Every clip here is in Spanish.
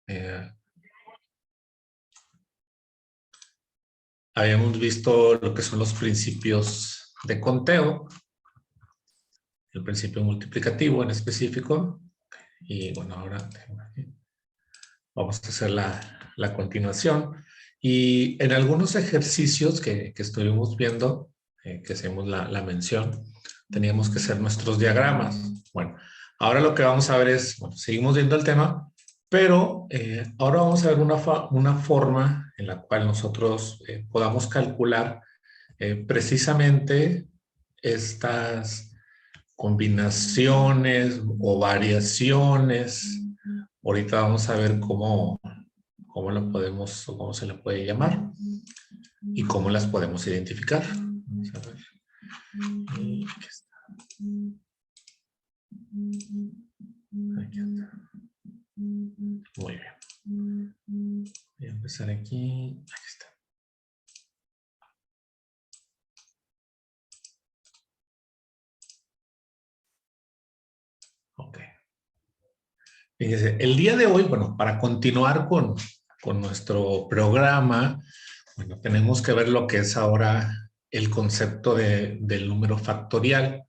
Eh, habíamos visto lo que son los principios de conteo, el principio multiplicativo en específico, y bueno, ahora vamos a hacer la continuación. Y en algunos ejercicios que estuvimos viendo, que hacemos la mención, teníamos que hacer nuestros diagramas. Bueno, ahora lo que vamos a ver es, bueno, seguimos viendo el tema, pero ahora vamos a ver una forma en la cual nosotros podamos calcular precisamente estas combinaciones o variaciones. Ahorita vamos a ver cómo lo podemos o cómo se le puede llamar y cómo las podemos identificar. Vamos a ver. Y aquí está. Aquí está. Muy bien. Voy a empezar aquí. Aquí está. Ok. Fíjense, el día de hoy, bueno, para continuar con nuestro programa, bueno, tenemos que ver lo que es ahora el concepto del número factorial.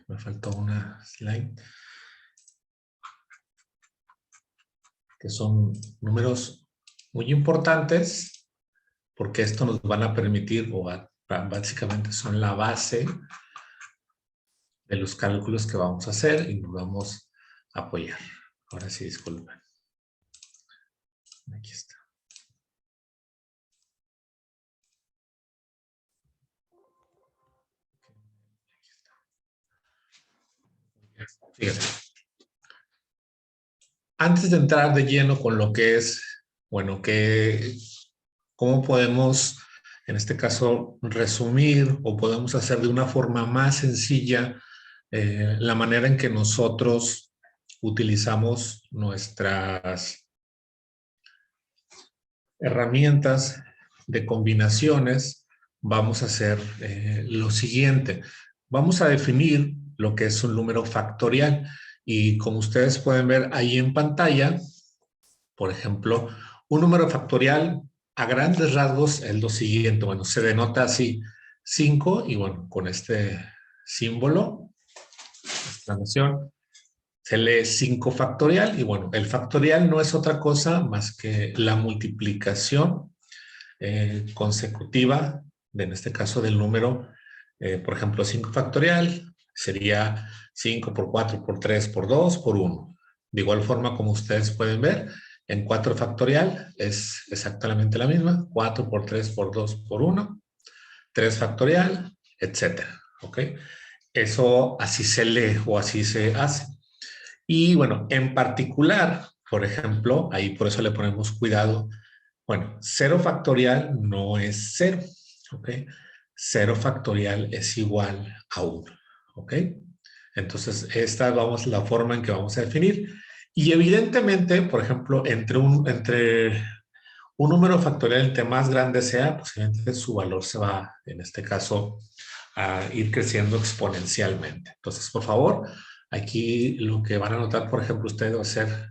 Me faltó una slide. Que son números muy importantes porque esto nos van a permitir, o básicamente son la base de los cálculos que vamos a hacer y nos vamos a apoyar. Ahora sí, disculpen. Aquí está. Fíjate. Antes de entrar de lleno con lo que es, bueno, cómo podemos, en este caso, resumir o podemos hacer de una forma más sencilla la manera en que nosotros utilizamos nuestras herramientas de combinaciones, vamos a hacer lo siguiente. Vamos a definir lo que es un número factorial y como ustedes pueden ver ahí en pantalla, por ejemplo, un número factorial a grandes rasgos es lo siguiente. Bueno, se denota así 5 y bueno, con este símbolo, exclamación, se lee 5 factorial y bueno, el factorial no es otra cosa más que la multiplicación consecutiva, en este caso del número, por ejemplo, 5 factorial sería 5 por 4 por 3 por 2 por 1. De igual forma, como ustedes pueden ver, en 4 factorial es exactamente la misma, 4 por 3 por 2 por 1, 3 factorial, etcétera. ¿Ok? Eso así se lee o así se hace. Y bueno, en particular, por ejemplo, ahí por eso le ponemos cuidado. Bueno, 0 factorial no es 0, ¿ok? 0 factorial es igual a 1, ¿ok? Entonces, esta vamos la forma en que vamos a definir. Y evidentemente, por ejemplo, entre un número factorial, entre más grande sea, pues evidentemente su valor se va, en este caso, a ir creciendo exponencialmente. Entonces, por favor, aquí lo que van a notar, por ejemplo, ustedes va a ser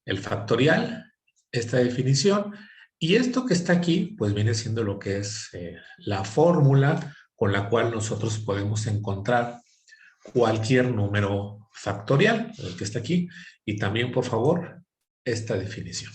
el factorial, esta definición, y esto que está aquí, pues viene siendo lo que es la fórmula con la cual nosotros podemos encontrar cualquier número factorial, el que está aquí, y también, por favor, esta definición.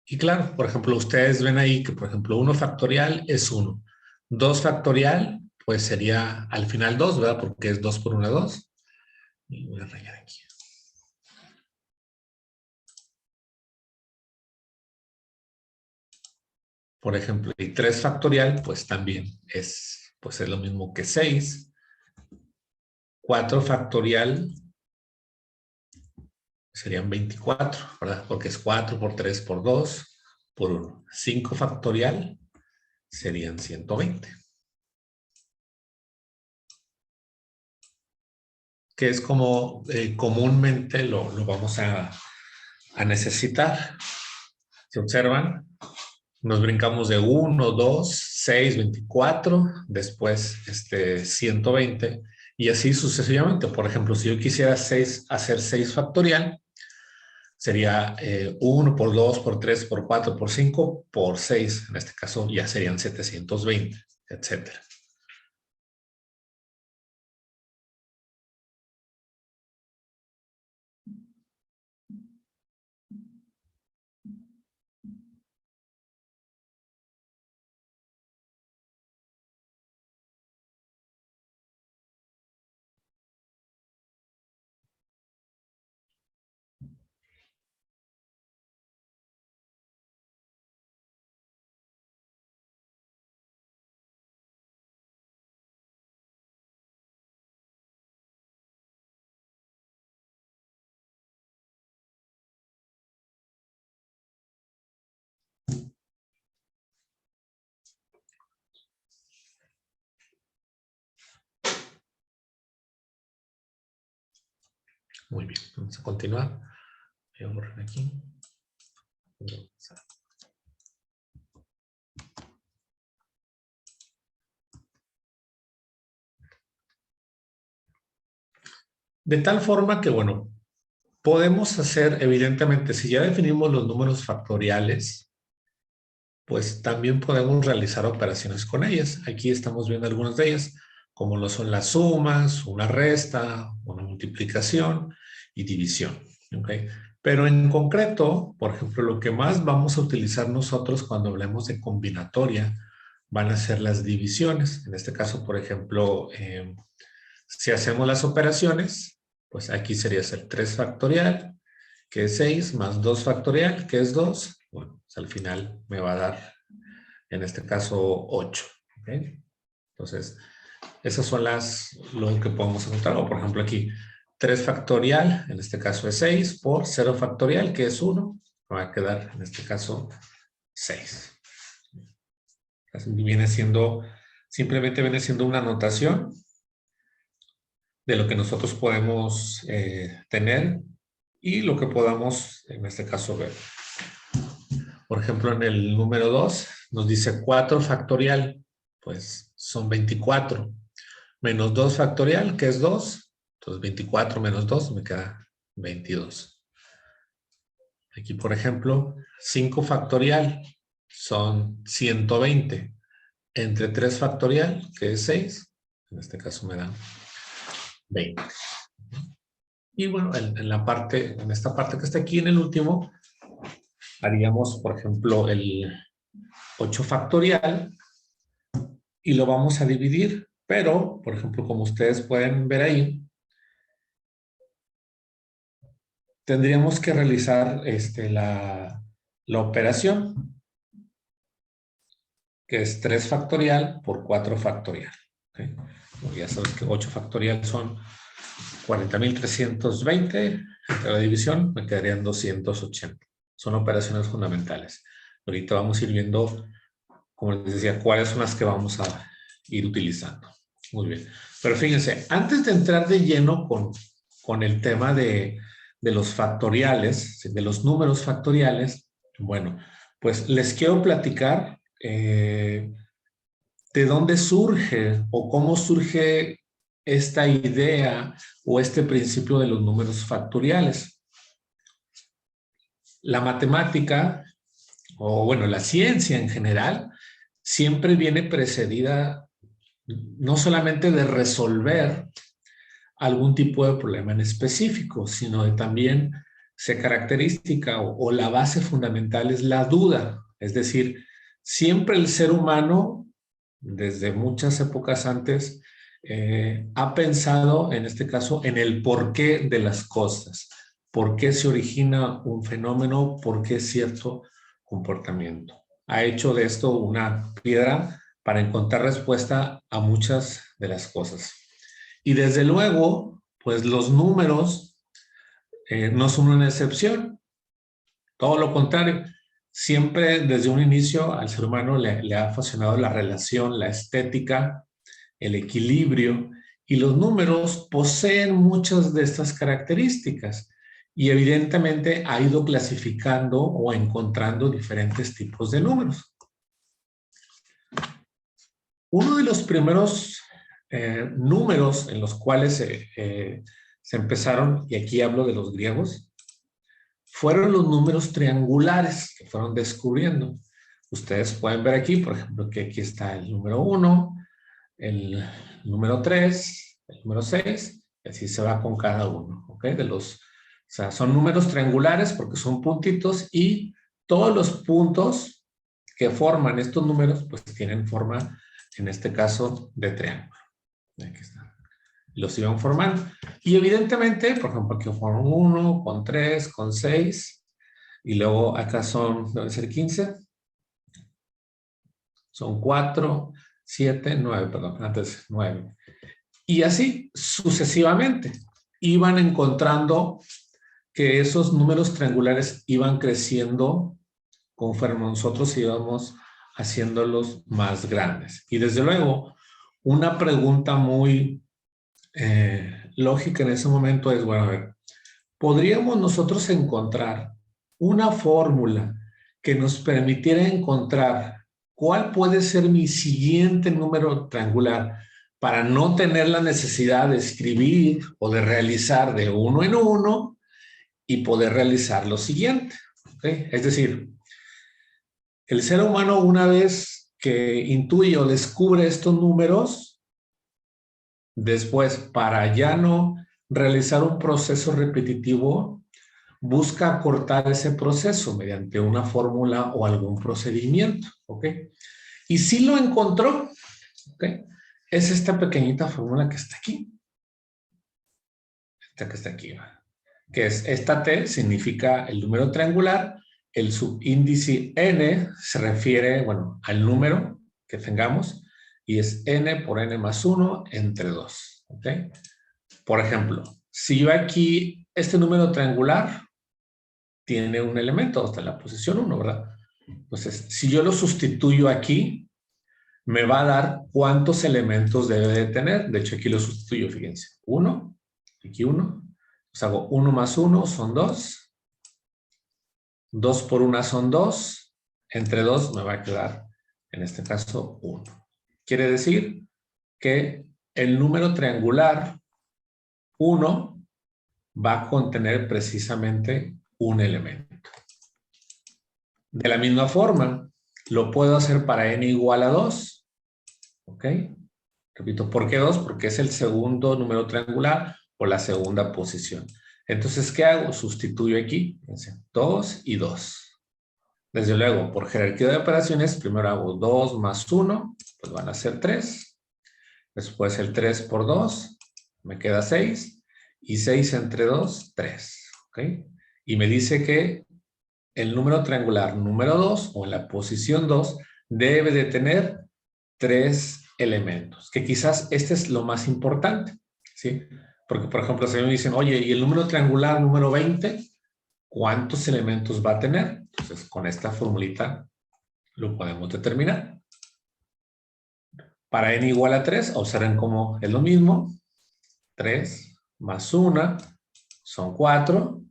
Y claro, por ejemplo, ustedes ven ahí que, por ejemplo, 1 factorial es 1. 2 factorial, pues sería al final 2, ¿verdad? Porque es 2 por 1, 2. Y voy a rayar aquí. Por ejemplo, y 3 factorial, pues también es lo mismo que 6. 4 factorial serían 24, ¿verdad? Porque es 4 por 3 por 2 por 1. 5 factorial serían 120. Que es como comúnmente lo vamos a necesitar. Si observan, nos brincamos de 1, 2, 6, 24, después 120 y así sucesivamente. Por ejemplo, si yo quisiera hacer 6 factorial, sería 1 por 2, por 3, por 4, por 5, por 6. En este caso ya serían 720, etcétera. Muy bien, vamos a continuar. Voy a borrar aquí. De tal forma que, bueno, podemos hacer, evidentemente, si ya definimos los números factoriales, pues también podemos realizar operaciones con ellas. Aquí estamos viendo algunas de ellas, como lo son las sumas, una resta, una multiplicación y división. ¿Okay? Pero en concreto, por ejemplo, lo que más vamos a utilizar nosotros cuando hablemos de combinatoria van a ser las divisiones. En este caso, por ejemplo, si hacemos las operaciones, pues aquí sería ser 3 factorial, que es 6, más 2 factorial, que es 2. Bueno, pues al final me va a dar, en este caso, 8. ¿Okay? Entonces, esas son lo que podemos encontrar. O, por ejemplo, aquí, 3 factorial, en este caso es 6, por 0 factorial, que es 1. Me va a quedar, en este caso, 6. Simplemente viene siendo una notación de lo que nosotros podemos tener y lo que podamos, en este caso, ver. Por ejemplo, en el número 2 nos dice 4 factorial, pues son 24. Menos 2 factorial, que es 2. Entonces 24 menos 2 me queda 22. Aquí, por ejemplo, 5 factorial son 120. Entre 3 factorial, que es 6, en este caso me dan 20. Y bueno, en esta parte que está aquí en el último, haríamos, por ejemplo, el 8 factorial y lo vamos a dividir. Pero, por ejemplo, como ustedes pueden ver ahí, tendríamos que realizar la operación, que es 3 factorial por 4 factorial. ¿Okay? Ya sabes que 8 factorial son 40.320. Entre la división me quedarían 280. Son operaciones fundamentales. Ahorita vamos a ir viendo, como les decía, cuáles son las que vamos a ir utilizando. Muy bien. Pero fíjense, antes de entrar de lleno con el tema de los factoriales, de los números factoriales, bueno, pues les quiero platicar de dónde surge o cómo surge esta idea o este principio de los números factoriales. La matemática, o bueno, la ciencia en general, siempre viene precedida no solamente de resolver algún tipo de problema en específico, sino de también se característica o la base fundamental es la duda. Es decir, siempre el ser humano, desde muchas épocas antes, ha pensado, en este caso, en el porqué de las cosas. ¿Por qué se origina un fenómeno? ¿Por qué cierto comportamiento? Ha hecho de esto una piedra para encontrar respuesta a muchas de las cosas. Y desde luego, pues los números no son una excepción. Todo lo contrario. Siempre desde un inicio al ser humano le ha fascinado la relación, la estética, el equilibrio, y los números poseen muchas de estas características y evidentemente ha ido clasificando o encontrando diferentes tipos de números. Uno de los primeros números en los cuales se empezaron, y aquí hablo de los griegos, fueron los números triangulares que fueron descubriendo. Ustedes pueden ver aquí, por ejemplo, que aquí está el número 1, el número 3, el número 6, y así se va con cada uno, ¿ok? O sea, son números triangulares porque son puntitos y todos los puntos que forman estos números, pues tienen forma, en este caso, de triángulo. Aquí está. Los iban formando. Y evidentemente, por ejemplo, aquí forman 1, con 3, con 6, y luego acá debe ser 15, son 4, 7, 9, perdón, antes 9. Y así sucesivamente iban encontrando que esos números triangulares iban creciendo conforme nosotros íbamos haciéndolos más grandes. Y desde luego, una pregunta muy lógica en ese momento es, bueno, a ver, ¿podríamos nosotros encontrar una fórmula que nos permitiera encontrar cuál puede ser mi siguiente número triangular para no tener la necesidad de escribir o de realizar de uno en uno y poder realizar lo siguiente? ¿Okay? Es decir, el ser humano, una vez que intuye o descubre estos números, después, para ya no realizar un proceso repetitivo, busca acortar ese proceso mediante una fórmula o algún procedimiento, ¿ok? Y sí lo encontró, ¿ok? Es esta pequeñita fórmula que está aquí. Esta que está aquí, ¿va? Que es esta T, significa el número triangular, el subíndice N se refiere, bueno, al número que tengamos, y es N por N más 1 entre 2, ¿ok? Por ejemplo, si yo aquí, este número triangular tiene un elemento hasta la posición 1, ¿verdad? Entonces, si yo lo sustituyo aquí, me va a dar cuántos elementos debe de tener. De hecho, aquí lo sustituyo, fíjense. 1, aquí 1. Pues hago 1 más 1 son 2. 2 por 1 son 2. Entre 2 me va a quedar, en este caso, 1. Quiere decir que el número triangular 1 va a contener precisamente un elemento. De la misma forma, lo puedo hacer para n igual a 2. ¿Ok? Repito, ¿por qué 2? Porque es el segundo número triangular o la segunda posición. Entonces, ¿qué hago? Sustituyo aquí. 2 y 2. Desde luego, por jerarquía de operaciones, primero hago 2 más 1, pues van a ser 3. Después el 3 por 2, me queda 6. Y 6 entre 2, 3. ¿Ok? Y me dice que el número triangular número 2 o en la posición 2 debe de tener 3 elementos, que quizás este es lo más importante, ¿sí? Porque, por ejemplo, si me dicen, oye, ¿y el número triangular número 20? ¿Cuántos elementos va a tener? Entonces, con esta formulita lo podemos determinar. Para n igual a 3, observen cómo es lo mismo. 3 más 1 son 4.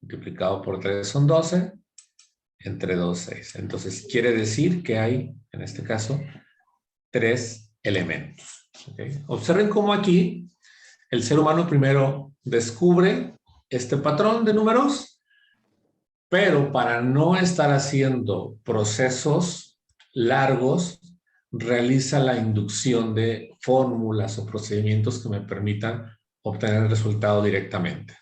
Multiplicado por 3 son 12. Entre 2, 6. Entonces, quiere decir que hay, en este caso, 3 elementos. ¿Okay? Observen cómo aquí el ser humano primero descubre este patrón de números, pero para no estar haciendo procesos largos, realiza la inducción de fórmulas o procedimientos que me permitan obtener el resultado directamente.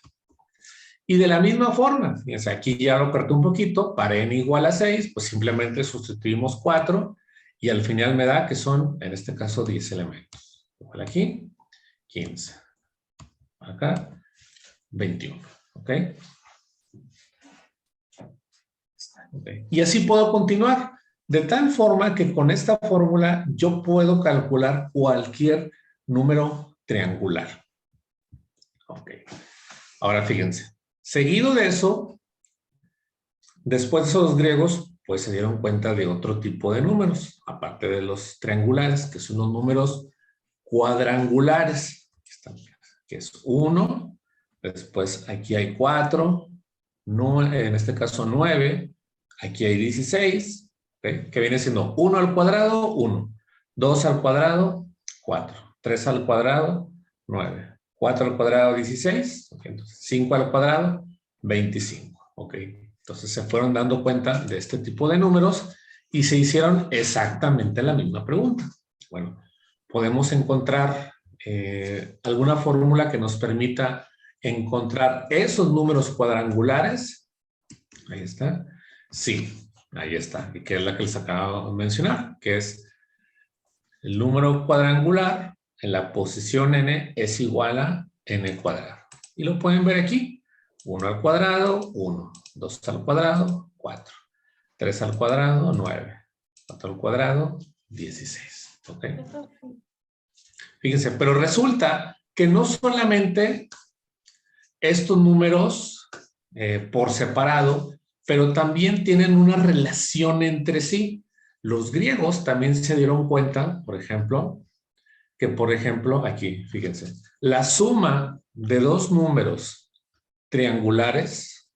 Y de la misma forma, fíjense, aquí ya lo corté un poquito, para n igual a 6, pues simplemente sustituimos 4 y al final me da que son, en este caso, 10 elementos. Igual aquí, 15. Acá, 21. ¿Ok? Y así puedo continuar. De tal forma que con esta fórmula yo puedo calcular cualquier número triangular. Ok. Ahora fíjense. Seguido de eso, después los griegos pues se dieron cuenta de otro tipo de números, aparte de los triangulares, que son los números cuadrangulares, que es 1, después aquí hay 4, en este caso 9, aquí hay 16, ¿okay? Que viene siendo 1 al cuadrado, 1, 2 al cuadrado, 4, 3 al cuadrado, 9, 4 al cuadrado, 16, okay. Entonces 5 al cuadrado, 25, ¿ok? Entonces se fueron dando cuenta de este tipo de números y se hicieron exactamente la misma pregunta. Bueno, podemos encontrar alguna fórmula que nos permita encontrar esos números cuadrangulares. Ahí está. Sí, ahí está. Y que es la que les acabo de mencionar, que es el número cuadrangular en la posición n es igual a n cuadrado. Y lo pueden ver aquí. 1 al cuadrado, 1. 2 al cuadrado, 4. 3 al cuadrado, 9. 4 al cuadrado, 16. ¿Ok? Fíjense, pero resulta que no solamente estos números por separado, pero también tienen una relación entre sí. Los griegos también se dieron cuenta, por ejemplo, que por ejemplo aquí, fíjense, la suma de dos números triangulares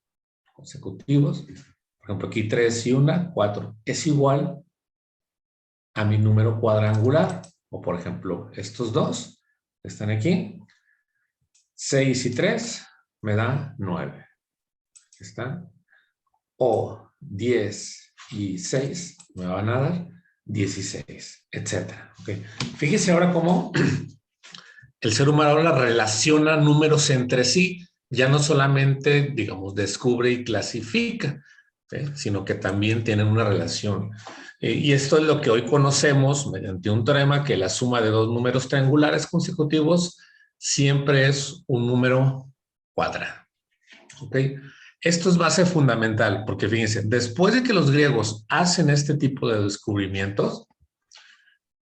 consecutivos, por ejemplo aquí 3 y 1, 4, es igual a mi número cuadrangular. O por ejemplo, estos dos que están aquí, 6 y 3 me da 9. Aquí está. O 10 y 6 me van a dar 16, etcétera. Okay. Fíjese ahora cómo el ser humano ahora relaciona números entre sí, ya no solamente, digamos, descubre y clasifica, ¿sí? Sino que también tienen una relación. Y esto es lo que hoy conocemos mediante un teorema, que la suma de dos números triangulares consecutivos siempre es un número cuadrado. ¿Ok? Esto es base fundamental, porque fíjense, después de que los griegos hacen este tipo de descubrimientos,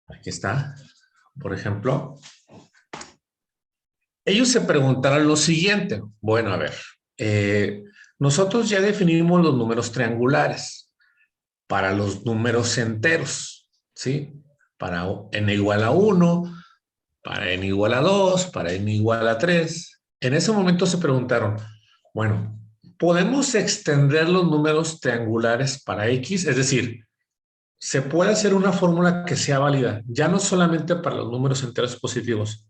aquí está, por ejemplo, ellos se preguntaron lo siguiente. Bueno, a ver, nosotros ya definimos los números triangulares para los números enteros, ¿sí? Para n igual a 1, para n igual a 2, para n igual a 3. En ese momento se preguntaron, bueno, ¿podemos extender los números triangulares para x? Es decir, se puede hacer una fórmula que sea válida, ya no solamente para los números enteros positivos,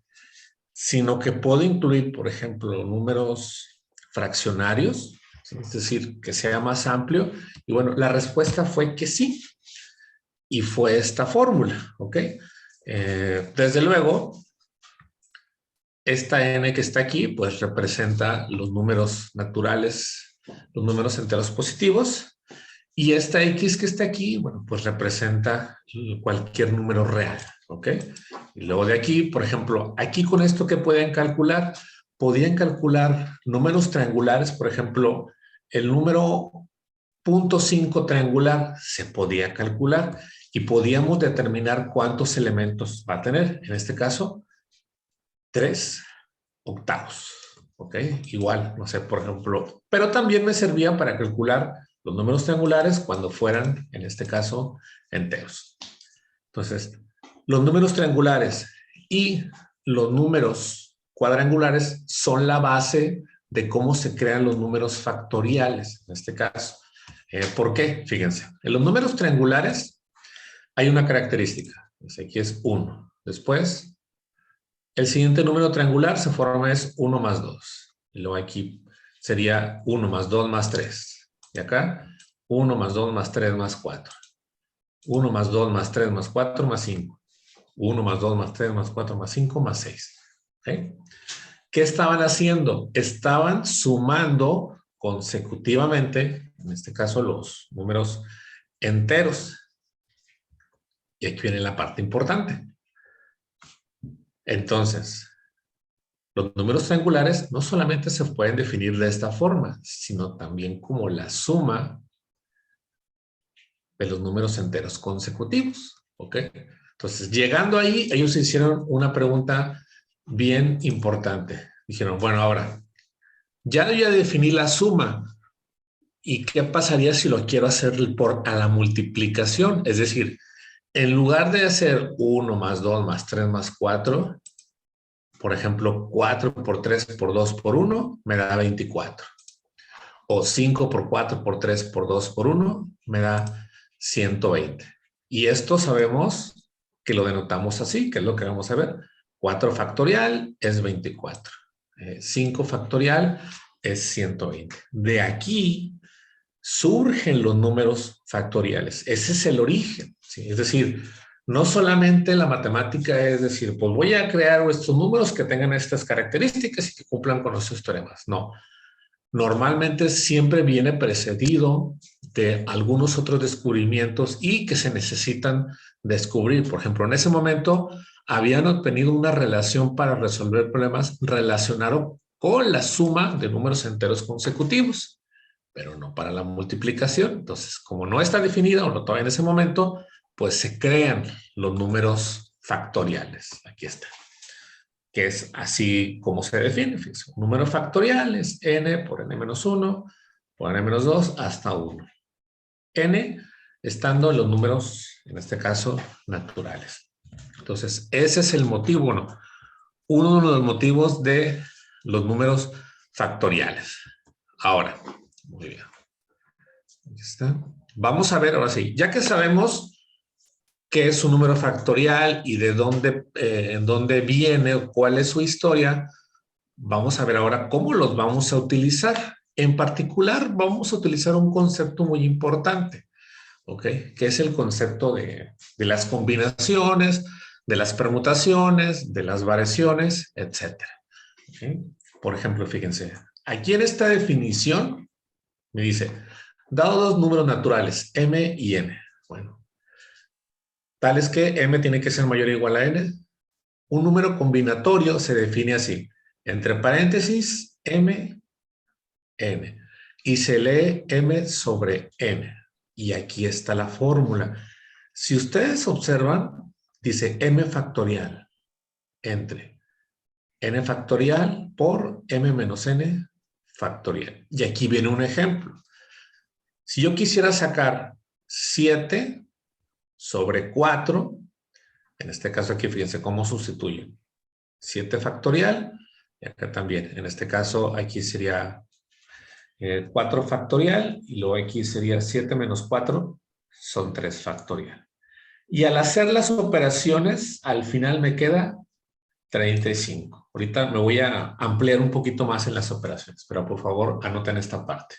sino que puede incluir, por ejemplo, números fraccionarios, ¿sí? Es decir, que sea más amplio. Y bueno, la respuesta fue que sí. Y fue esta fórmula, ¿ok? Desde luego, esta n que está aquí, pues representa los números naturales, los números enteros positivos. Y esta x que está aquí, bueno, pues representa cualquier número real, ¿ok? Y luego de aquí, por ejemplo, aquí con esto que pueden calcular, podían calcular números triangulares, por ejemplo, el número 0.5 triangular se podía calcular y podíamos determinar cuántos elementos va a tener. En este caso, 3 octavos, ¿ok? Igual, no sé, por ejemplo, pero también me servía para calcular los números triangulares cuando fueran, en este caso, enteros. Entonces, los números triangulares y los números cuadrangulares son la base de cómo se crean los números factoriales, en este caso. ¿Por qué? Fíjense, en los números triangulares hay una característica. Aquí es 1. Después, el siguiente número triangular se forma es 1 más 2. Y luego aquí sería 1 más 2 más 3. Y acá, 1 más 2 más 3 más 4. 1 más 2 más 3 más 4 más 5. 1 más 2 más 3 más 4 más 5 más 6. ¿Okay? ¿qué estaban haciendo? Estaban sumando consecutivamente, en este caso los números enteros. Y aquí viene la parte importante. Entonces, los números triangulares no solamente se pueden definir de esta forma, sino también como la suma de los números enteros consecutivos. ¿Ok? Entonces, llegando ahí, ellos hicieron una pregunta bien importante. Dijeron, bueno, ahora, ya definí la suma. ¿Y qué pasaría si lo quiero hacer a la multiplicación? Es decir, en lugar de hacer 1 más 2 más 3 más 4, por ejemplo, 4 por 3 por 2 por 1 me da 24. O 5 por 4 por 3 por 2 por 1 me da 120. Y esto sabemos que lo denotamos así, que es lo que vamos a ver. 4 factorial es 24. 5 factorial es 120. De aquí surgen los números factoriales. Ese es el origen, ¿sí? Es decir, no solamente la matemática es decir, pues voy a crear estos números que tengan estas características y que cumplan con estos teoremas. No, normalmente siempre viene precedido de algunos otros descubrimientos y que se necesitan descubrir. Por ejemplo, en ese momento habían obtenido una relación para resolver problemas relacionados con la suma de números enteros consecutivos, pero no para la multiplicación. Entonces, como no está definida o no todavía en ese momento, pues se crean los números factoriales. Aquí está, que es así como se define. Fíjense, un número factorial es n por n menos 1, por n menos 2 hasta 1. N estando en los números, en este caso, naturales. Entonces, ese es el motivo, bueno, uno de los motivos de los números factoriales. Ahora, muy bien. Aquí está. Vamos a ver ahora sí, ya que sabemos qué es un número factorial y de dónde, en dónde viene o cuál es su historia, vamos a ver ahora cómo los vamos a utilizar. En particular, vamos a utilizar un concepto muy importante, ¿ok? Que es el concepto de las combinaciones, de las permutaciones, de las variaciones, etcétera. ¿Okay? Por ejemplo, fíjense, aquí en esta definición me dice, dado dos números naturales, m y n. Bueno, tal es que m tiene que ser mayor o igual a n. Un número combinatorio se define así, entre paréntesis, m, n. Y se lee m sobre n. Y aquí está la fórmula. Si ustedes observan, dice m factorial entre n factorial por m menos n factorial. Y aquí viene un ejemplo. Si yo quisiera sacar 7 sobre 4, en este caso aquí fíjense cómo sustituyen. 7 factorial, y acá también. En este caso aquí sería 4 factorial, y luego aquí sería 7 menos 4, son 3 factorial. Y al hacer las operaciones, al final me queda 35. Ahorita me voy a ampliar un poquito más en las operaciones, pero por favor anoten esta parte.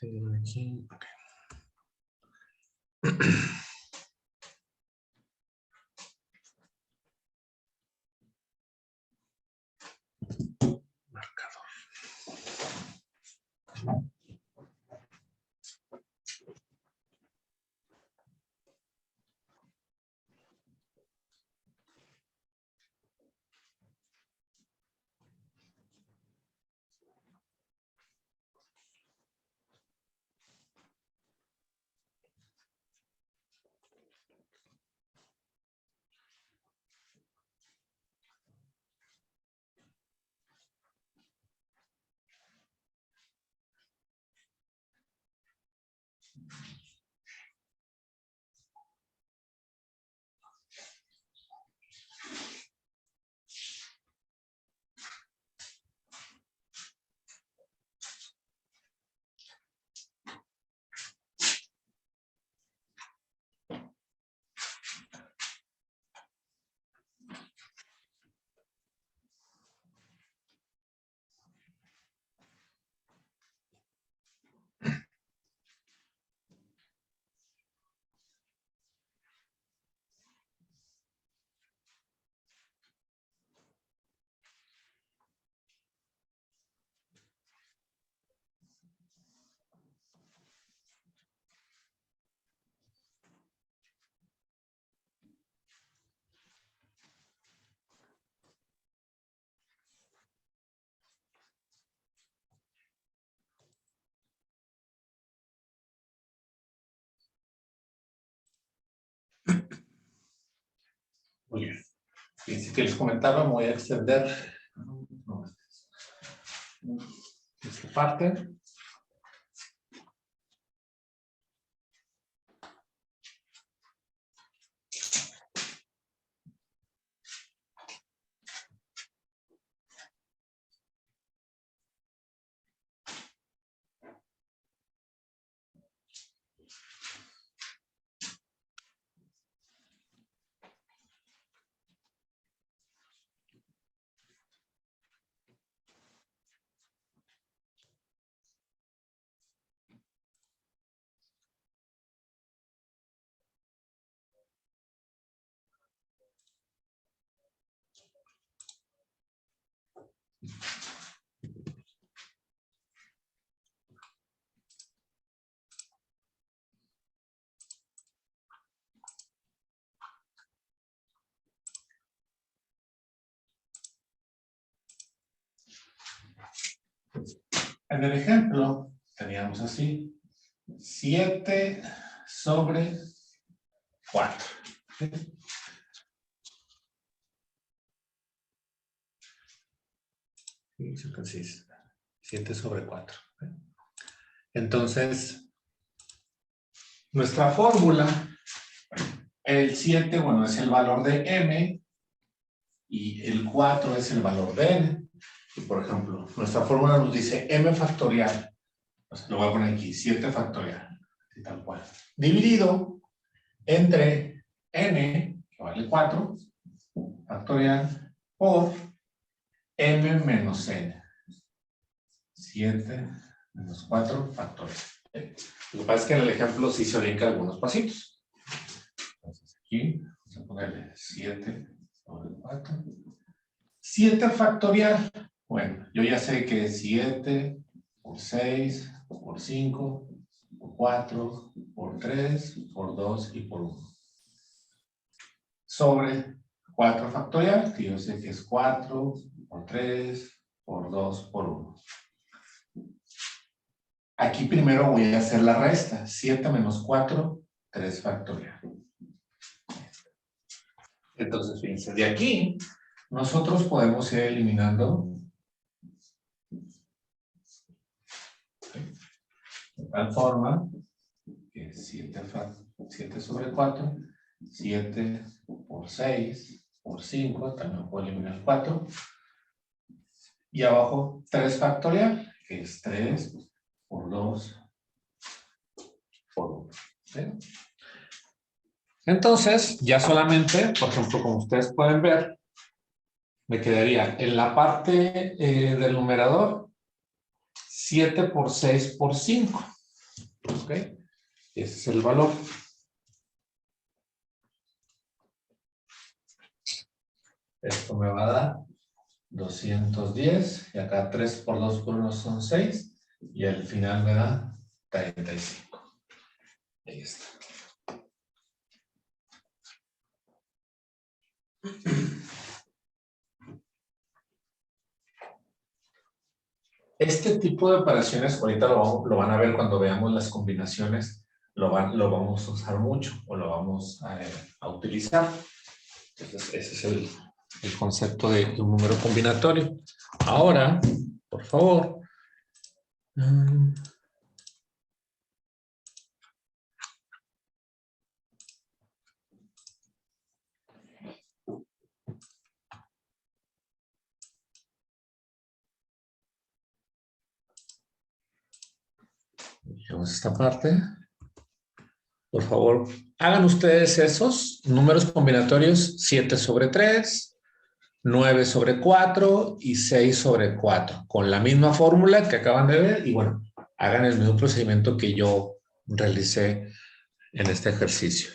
Aquí, ok. Marcador. Muy bien. Fíjense que les comentaba, me voy a extender esta parte. En el ejemplo, teníamos así, 7 sobre 4. Entonces, 7 sobre 4. Entonces, nuestra fórmula, el 7, bueno, es el valor de m y el 4 es el valor de n. Y por ejemplo, nuestra fórmula nos dice m factorial. Pues lo voy a poner aquí, 7 factorial, y tal cual. Dividido entre n, que vale 4, factorial, por m menos n. 7 menos 4 factorial. Lo que pasa es que en el ejemplo sí se brinca algunos pasitos. Entonces aquí vamos a ponerle 7 sobre 4. 7 factorial. Bueno, yo ya sé que es 7 por 6 por 5 por 4 por 3 por 2 y por 1. Sobre 4 factorial, que yo sé que es 4 por 3 por 2 por 1. Aquí primero voy a hacer la resta. 7 menos 4, 3 factorial. Entonces, fíjense, de aquí nosotros podemos ir eliminando de tal forma que 7 sobre 4, 7 por 6 por 5, también puedo eliminar 4. Y abajo 3 factorial, que es 3 por 2 por 1. ¿Sí? Entonces, ya solamente, por ejemplo, como ustedes pueden ver, me quedaría en la parte del numerador 7 por 6 por 5. ¿Ok? Y ese es el valor. Esto me va a dar 210. Y acá 3 por 2 por 1 son 6. Y al final me da 35. Ahí está. Este tipo de operaciones, ahorita lo van a ver cuando veamos las combinaciones, lo vamos a usar mucho o lo vamos a utilizar. Entonces, ese es el concepto de un número combinatorio. Ahora, por favor. Dejemos esta parte. Por favor, hagan ustedes esos números combinatorios 7 sobre 3, 9 sobre 4 y 6 sobre 4, con la misma fórmula que acaban de ver y bueno, hagan el mismo procedimiento que yo realicé en este ejercicio.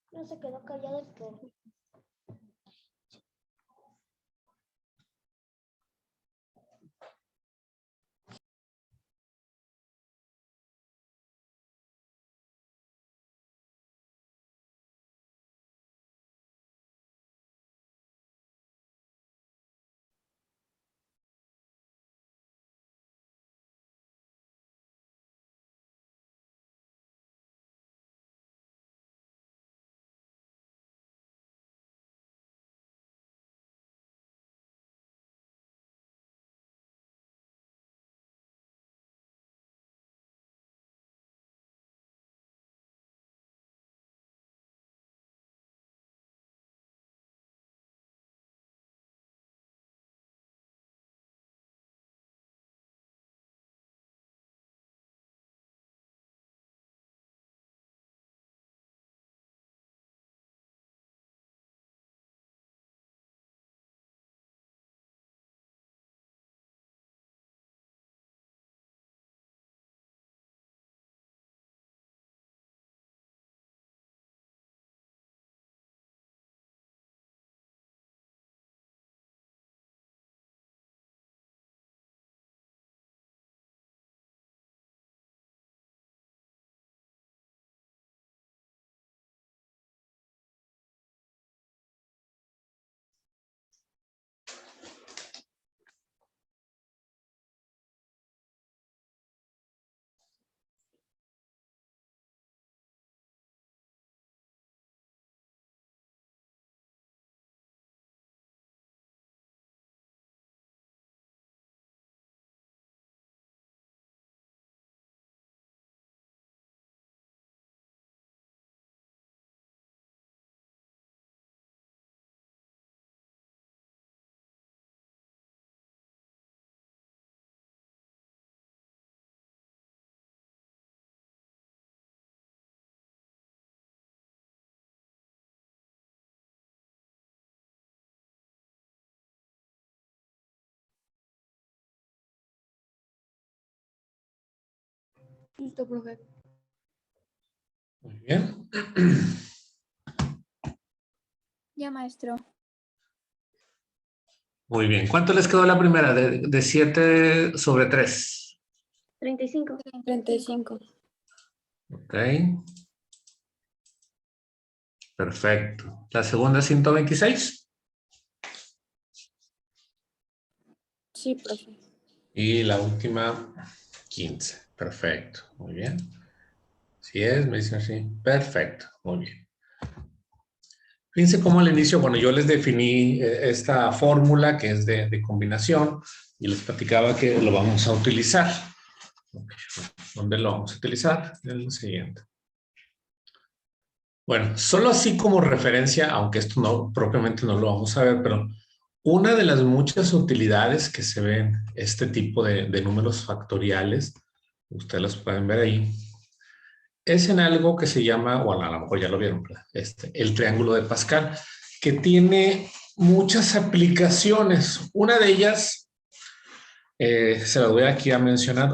No se quedó callado el perro. Listo, profe. Muy bien. Ya, maestro. Muy bien. ¿Cuánto les quedó la primera? De 7 sobre 3. 35. 35. Ok. Perfecto. La segunda, 126. Sí, profe. Y la última, 15. Perfecto. Muy bien. Si es, me dicen así. Perfecto. Muy bien. Fíjense cómo al inicio, bueno, yo les definí esta fórmula que es de combinación y les platicaba que lo vamos a utilizar. Okay. ¿Dónde lo vamos a utilizar? En el siguiente. Bueno, solo así como referencia, aunque esto no propiamente no lo vamos a ver, pero una de las muchas utilidades que se ven este tipo de números factoriales, ustedes los pueden ver ahí, es en algo que se llama, bueno, a lo mejor ya lo vieron, el triángulo de Pascal, que tiene muchas aplicaciones. Una de ellas, se las voy aquí a mencionar,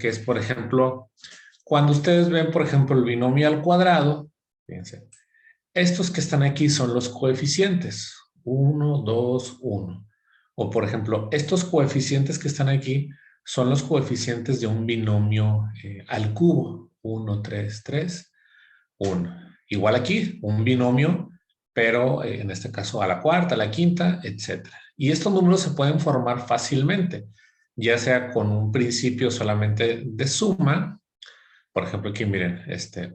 que es, por ejemplo, cuando ustedes ven, por ejemplo, el binomio al cuadrado, fíjense, estos que están aquí son los coeficientes, 1, 2, 1. O, por ejemplo, estos coeficientes que están aquí son los coeficientes de un binomio al cubo, 1, 3, 3, 1. Igual aquí, un binomio, pero en este caso a la cuarta, a la quinta, etc. Y estos números se pueden formar fácilmente, ya sea con un principio solamente de suma. Por ejemplo, aquí miren,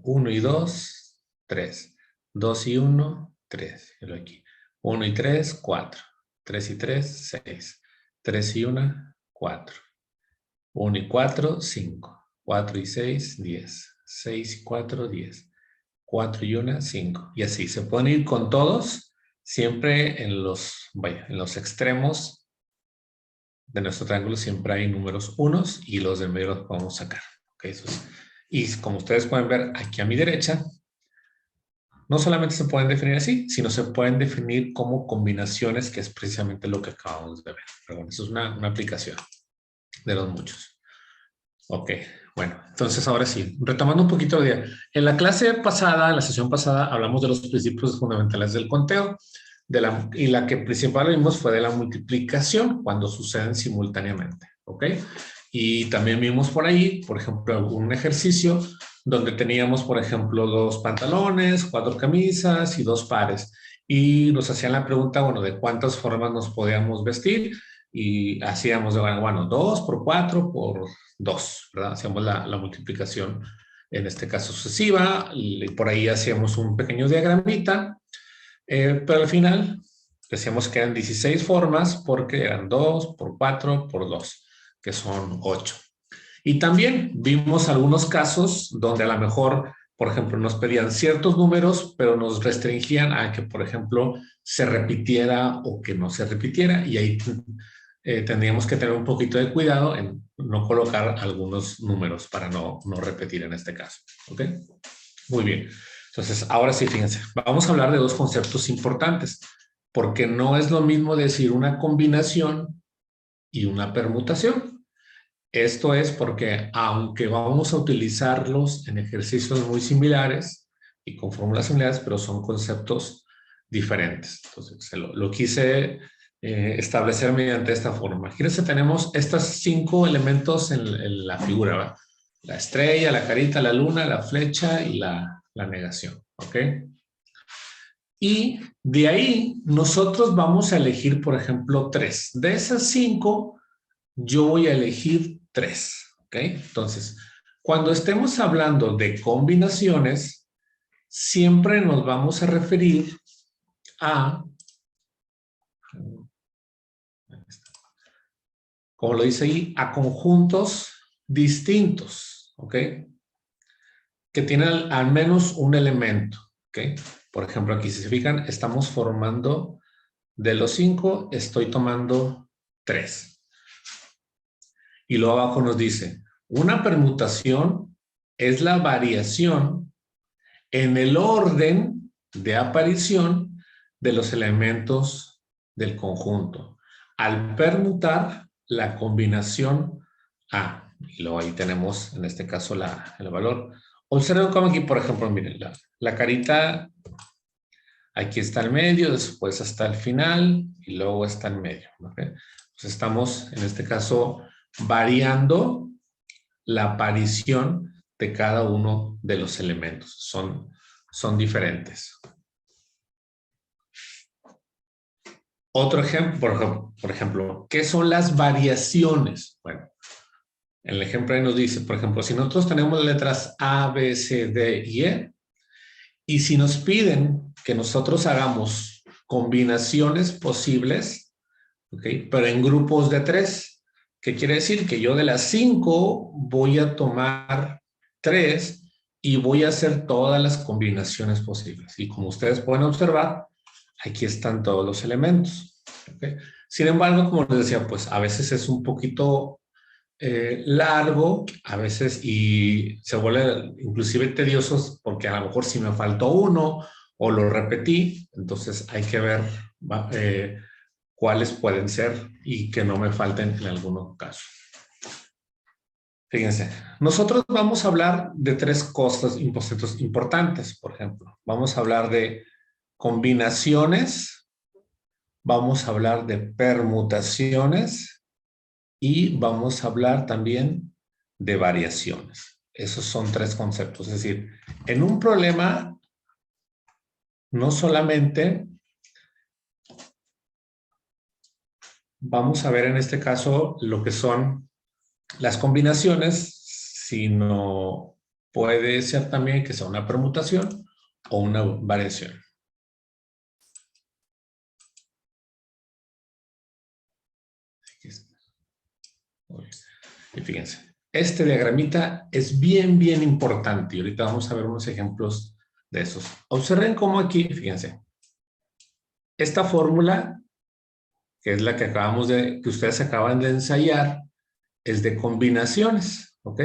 1 y 2, 3. 2 y 1, 3. Y aquí. 1 y 3, 4. 3 y 3, 6. 3 y 1, 4. 1 y 4, 5. 4 y 6, 10. 6 y 4, 10. 4 y 1, 5. Y así, se pueden ir con todos, siempre en los extremos de nuestro triángulo siempre hay números unos y los del medio los podemos sacar. Okay, eso es. Y como ustedes pueden ver aquí a mi derecha, no solamente se pueden definir así, sino se pueden definir como combinaciones, que es precisamente lo que acabamos de ver. Pero bueno, eso es una aplicación de los muchos. Ok, bueno, entonces ahora sí, retomando un poquito de día. En la clase pasada, en la sesión pasada, hablamos de los principios fundamentales del conteo, y la que principal vimos fue de la multiplicación cuando suceden simultáneamente, ¿ok? Y también vimos por ahí, por ejemplo, un ejercicio donde teníamos, por ejemplo, 2 pantalones, 4 camisas y 2 pares. Y nos hacían la pregunta, bueno, de cuántas formas nos podíamos vestir y hacíamos, bueno, 2 por 4 por 2, ¿verdad? Hacíamos la multiplicación, en este caso sucesiva, y por ahí hacíamos un pequeño diagramita, pero al final decíamos que eran 16 formas porque eran 2 por 4 por 2, que son 8. Y también vimos algunos casos donde a lo mejor, por ejemplo, nos pedían ciertos números, pero nos restringían a que, por ejemplo, se repitiera o que no se repitiera. Y ahí tendríamos que tener un poquito de cuidado en no colocar algunos números para no repetir en este caso. ¿Ok? Muy bien. Entonces, ahora sí, fíjense, vamos a hablar de dos conceptos importantes, porque no es lo mismo decir una combinación y una permutación. Esto es porque aunque vamos a utilizarlos en ejercicios muy similares y con fórmulas similares, pero son conceptos diferentes. Entonces, lo quise establecer mediante esta forma. Imagínense, tenemos estos 5 elementos en la figura, ¿verdad? La estrella, la carita, la luna, la flecha y la negación, ¿ok? Y de ahí nosotros vamos a elegir, por ejemplo, 3. De esas 5, yo voy a elegir 3, ¿ok? Entonces, cuando estemos hablando de combinaciones, siempre nos vamos a referir a, como lo dice ahí, a conjuntos distintos, ¿ok? Que tienen al menos un elemento, ¿ok? Por ejemplo, aquí si se fijan, estamos formando, de los 5, estoy tomando 3. Y luego abajo nos dice, una permutación es la variación en el orden de aparición de los elementos del conjunto al permutar la combinación A. Y luego ahí tenemos, en este caso, el valor. Observen cómo aquí, por ejemplo, miren, la carita, aquí está el medio, después está el final y luego está el medio. ¿Okay? Pues estamos, en este caso, variando la aparición de cada uno de los elementos. Son diferentes. Otro ejemplo, por ejemplo, ¿qué son las variaciones? Bueno, el ejemplo ahí nos dice, por ejemplo, si nosotros tenemos letras A, B, C, D y E, y si nos piden que nosotros hagamos combinaciones posibles, ¿ok? Pero en grupos de 3, ¿qué quiere decir? Que yo de las 5 voy a tomar 3 y voy a hacer todas las combinaciones posibles. Y como ustedes pueden observar, aquí están todos los elementos. ¿Okay? Sin embargo, como les decía, pues a veces es un poquito largo, a veces, y se vuelve inclusive tedioso porque a lo mejor si me faltó uno o lo repetí, entonces hay que ver cuáles pueden ser y que no me falten en algunos casos. Fíjense, nosotros vamos a hablar de 3 cosas importantes, por ejemplo. Vamos a hablar de combinaciones, vamos a hablar de permutaciones y vamos a hablar también de variaciones. Esos son 3 conceptos. Es decir, en un problema no solamente vamos a ver en este caso lo que son las combinaciones, sino puede ser también que sea una permutación o una variación. Y fíjense, este diagramita es bien, bien importante y ahorita vamos a ver unos ejemplos de esos. Observen cómo aquí, fíjense, esta fórmula, que es la que ustedes acaban de ensayar, es de combinaciones, ¿ok?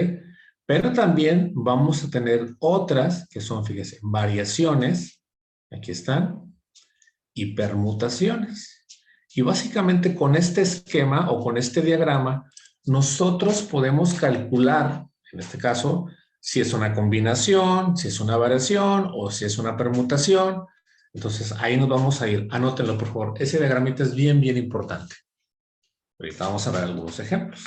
Pero también vamos a tener otras que son, fíjense, variaciones, aquí están, y permutaciones. Y básicamente con este esquema o con este diagrama, nosotros podemos calcular, en este caso, si es una combinación, si es una variación o si es una permutación. Entonces ahí nos vamos a ir. Anótenlo, por favor. Ese diagramita es bien, bien importante. Ahorita vamos a ver algunos ejemplos.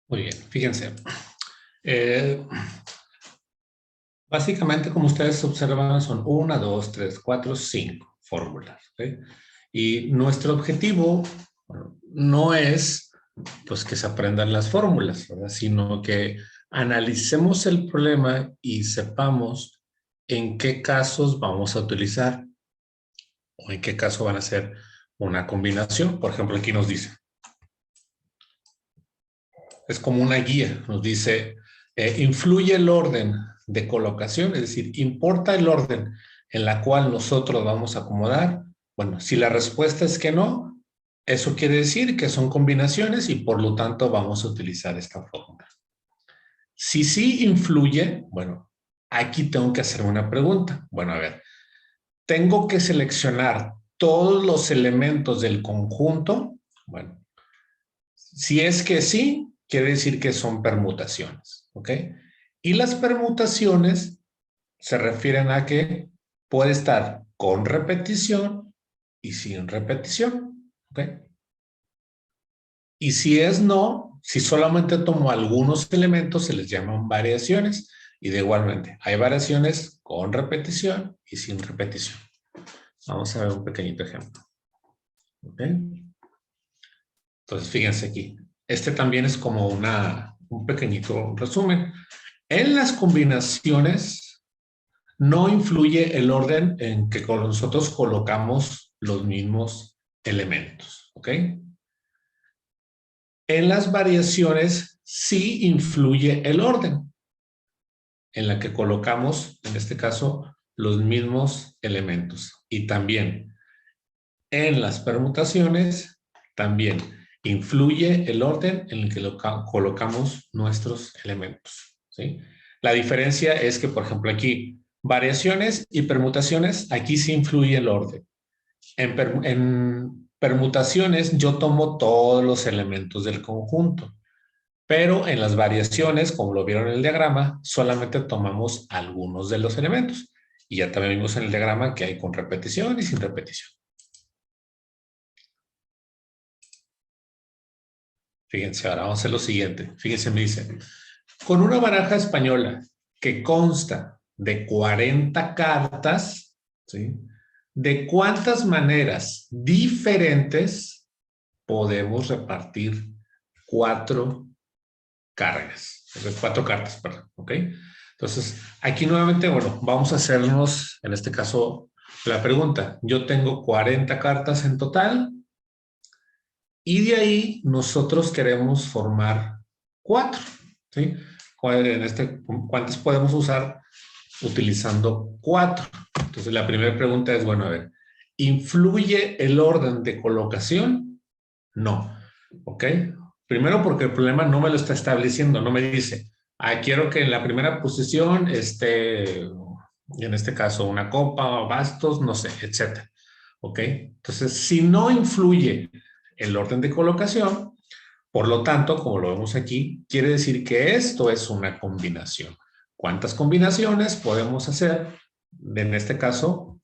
Muy bien, fíjense. Básicamente, como ustedes observan, son 1, 2, 3, 4, 5 fórmulas. ¿Sí? Y nuestro objetivo, bueno, no es pues, que se aprendan las fórmulas, ¿verdad? Sino que analicemos el problema y sepamos en qué casos vamos a utilizar o en qué caso van a ser una combinación. Por ejemplo, aquí nos dice, es como una guía, nos dice, influye el orden de colocación, es decir, importa el orden en la cual nosotros vamos a acomodar. Bueno, si la respuesta es que no, eso quiere decir que son combinaciones y por lo tanto vamos a utilizar esta fórmula. Si sí influye, bueno, aquí tengo que hacer una pregunta. Bueno, a ver, tengo que seleccionar todos los elementos del conjunto. Bueno, si es que sí, quiere decir que son permutaciones, ¿ok? Y las permutaciones se refieren a que puede estar con repetición y sin repetición, ¿ok? Y si es no, si solamente tomo algunos elementos, se les llaman variaciones. Y de igualmente, hay variaciones con repetición y sin repetición. Vamos a ver un pequeñito ejemplo. ¿Ok? Entonces, fíjense aquí. Este también es como un pequeñito resumen. En las combinaciones no influye el orden en que nosotros colocamos los mismos elementos. ¿Ok? En las variaciones sí influye el orden en la que colocamos, en este caso, los mismos elementos. Y también en las permutaciones, también influye el orden en el que colocamos nuestros elementos. ¿Sí? La diferencia es que, por ejemplo, aquí, variaciones y permutaciones, aquí sí influye el orden. En permutaciones yo tomo todos los elementos del conjunto, pero en las variaciones, como lo vieron en el diagrama, solamente tomamos algunos de los elementos. Y ya también vimos en el diagrama que hay con repetición y sin repetición. Fíjense, ahora vamos a hacer lo siguiente. Fíjense, me dice, con una baraja española que consta de 40 cartas, ¿sí? ¿De cuántas maneras diferentes podemos repartir 4 cargas? O sea, 4 cartas, perdón, ¿ok? Entonces, aquí nuevamente, bueno, vamos a hacernos, en este caso, la pregunta. Yo tengo 40 cartas en total y de ahí nosotros queremos formar 4, ¿sí? ¿Cuántas podemos usar utilizando 4? Entonces, la primera pregunta es, bueno, a ver, ¿influye el orden de colocación? No, ¿ok? Primero porque el problema no me lo está estableciendo, no me dice, quiero que en la primera posición esté, en este caso, una copa o bastos, no sé, etcétera. ¿Ok? Entonces, si no influye el orden de colocación, por lo tanto, como lo vemos aquí, quiere decir que esto es una combinación. ¿Cuántas combinaciones podemos hacer? En este caso,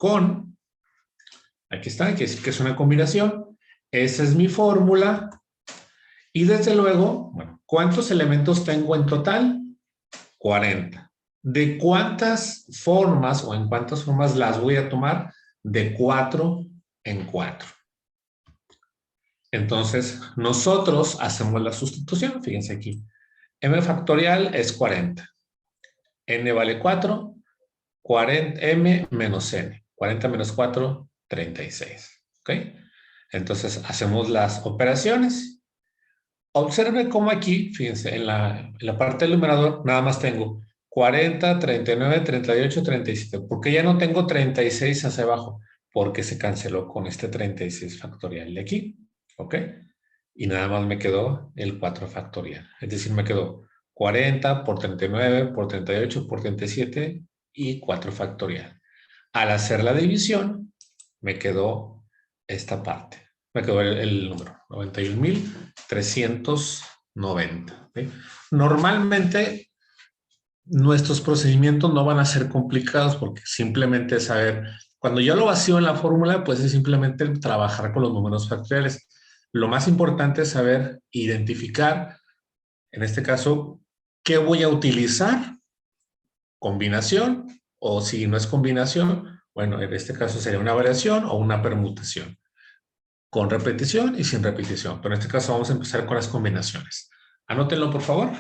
aquí está, que es una combinación. Esa es mi fórmula. Y desde luego, bueno, ¿cuántos elementos tengo en total? 40. ¿De cuántas formas o en cuántas formas las voy a tomar? De 4 en 4. Entonces, nosotros hacemos la sustitución. Fíjense aquí. M factorial es 40. N vale 4. 40, M menos N. 40 menos 4, 36. ¿Ok? Entonces, hacemos las operaciones. Observe cómo aquí, fíjense, en la parte del numerador nada más tengo 40, 39, 38, 37. ¿Por qué ya no tengo 36 hacia abajo? Porque se canceló con este 36 factorial de aquí. ¿Ok? Y nada más me quedó el 4 factorial. Es decir, me quedó 40 por 39 por 38 por 37 y 4 factorial. Al hacer la división, me quedó esta parte. Me quedó el número, 91,390. ¿Sí? Normalmente, nuestros procedimientos no van a ser complicados porque simplemente es saber, cuando yo lo vacío en la fórmula, pues es simplemente trabajar con los números factoriales. Lo más importante es saber identificar En este caso, ¿qué voy a utilizar? Combinación, o si no es combinación, bueno, en este caso sería una variación o una permutación, con repetición y sin repetición. Pero en este caso vamos a empezar con las combinaciones. Anótenlo, por favor.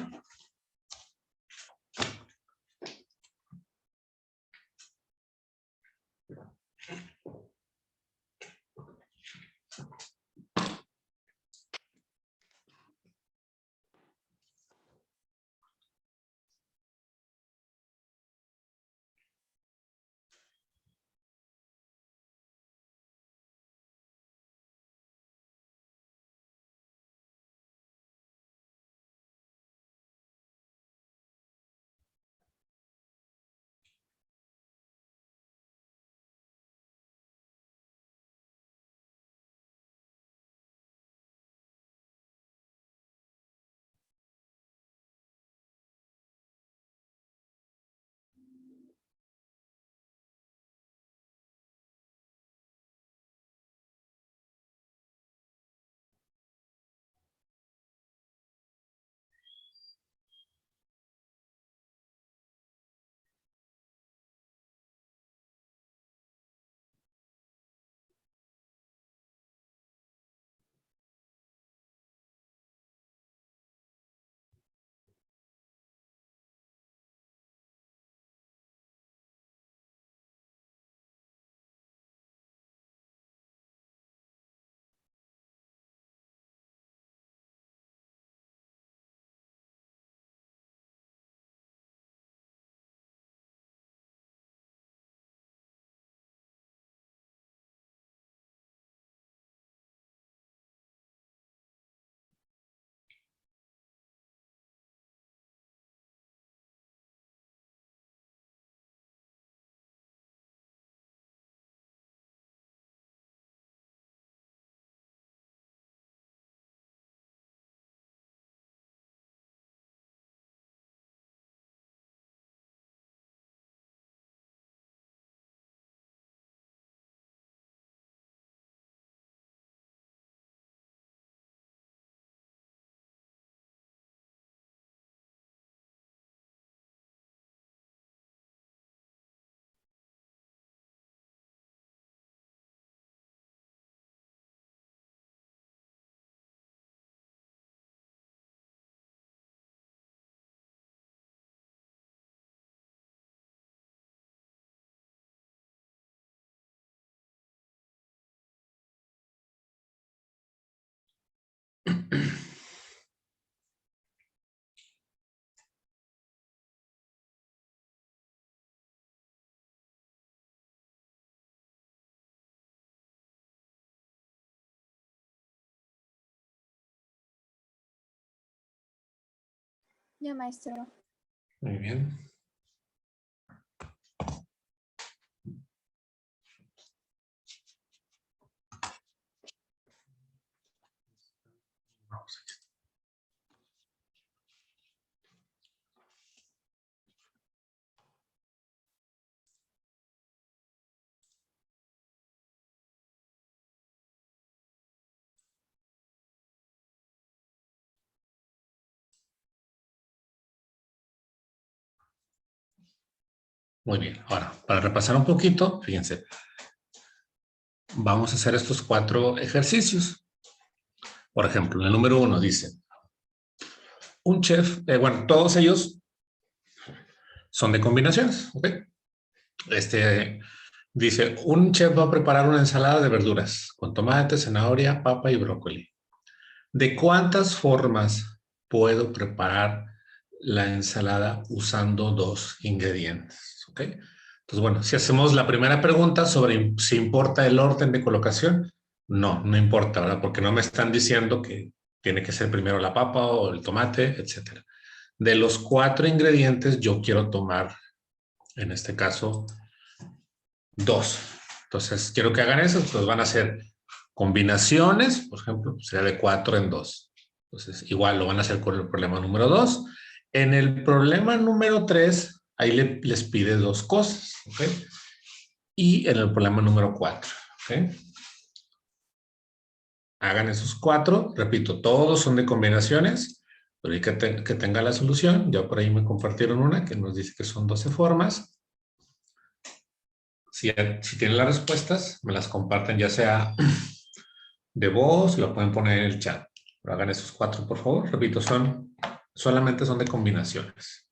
Ya, maestro. Muy bien. Vamos aquí. Muy bien. Ahora, para repasar un poquito, fíjense, vamos a hacer estos 4 ejercicios. Por ejemplo, el número 1 dice, un chef, bueno, todos ellos son de combinaciones, ¿ok? Dice, un chef va a preparar una ensalada de verduras con tomate, zanahoria, papa y brócoli. ¿De cuántas formas puedo preparar la ensalada usando 2 ingredientes? ¿Ok? Entonces, bueno, si hacemos la primera pregunta sobre si importa el orden de colocación, no importa, ¿verdad? Porque no me están diciendo que tiene que ser primero la papa o el tomate, etcétera. De los 4 ingredientes, yo quiero tomar, en este caso, 2. Entonces, quiero que hagan eso, pues van a ser combinaciones, por ejemplo, sería de 4 en 2. Entonces, igual lo van a hacer con el problema número 2. En el problema número 3, ahí les pide 2 cosas, ¿ok? Y en el problema número 4, ¿ok? Hagan esos 4, repito, todos son de combinaciones. Pero hay que tenga la solución. Ya por ahí me compartieron una que nos dice que son 12 formas. Si tienen las respuestas, me las comparten ya sea de voz, lo pueden poner en el chat. Pero hagan esos 4, por favor. Repito, solamente son de combinaciones.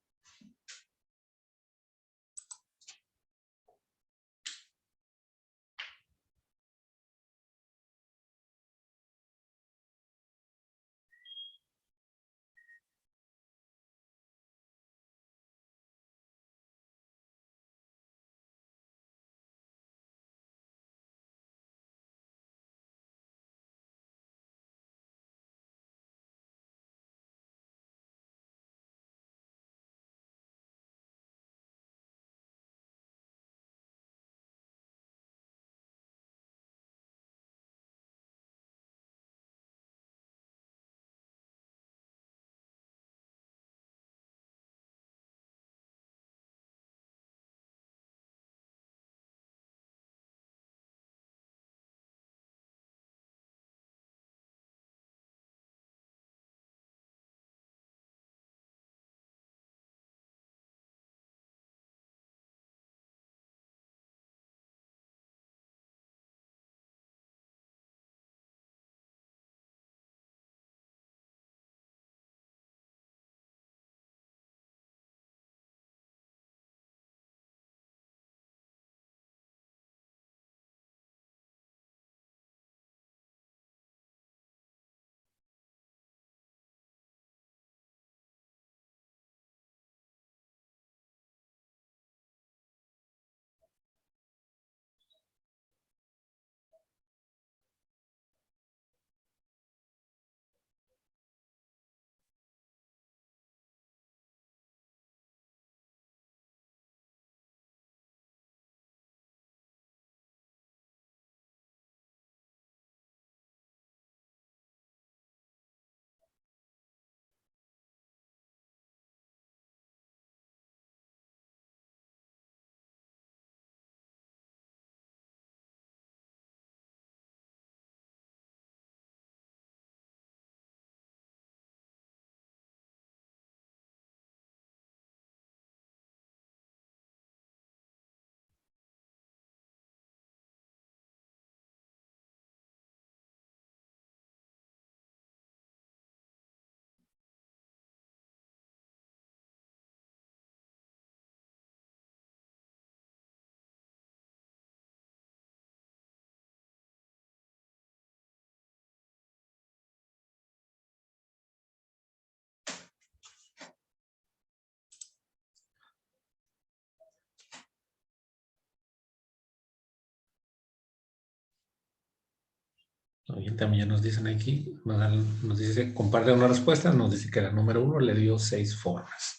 Bien, también nos dicen aquí, nos dice, comparte una respuesta, nos dice que la número 1 le dio 6 formas.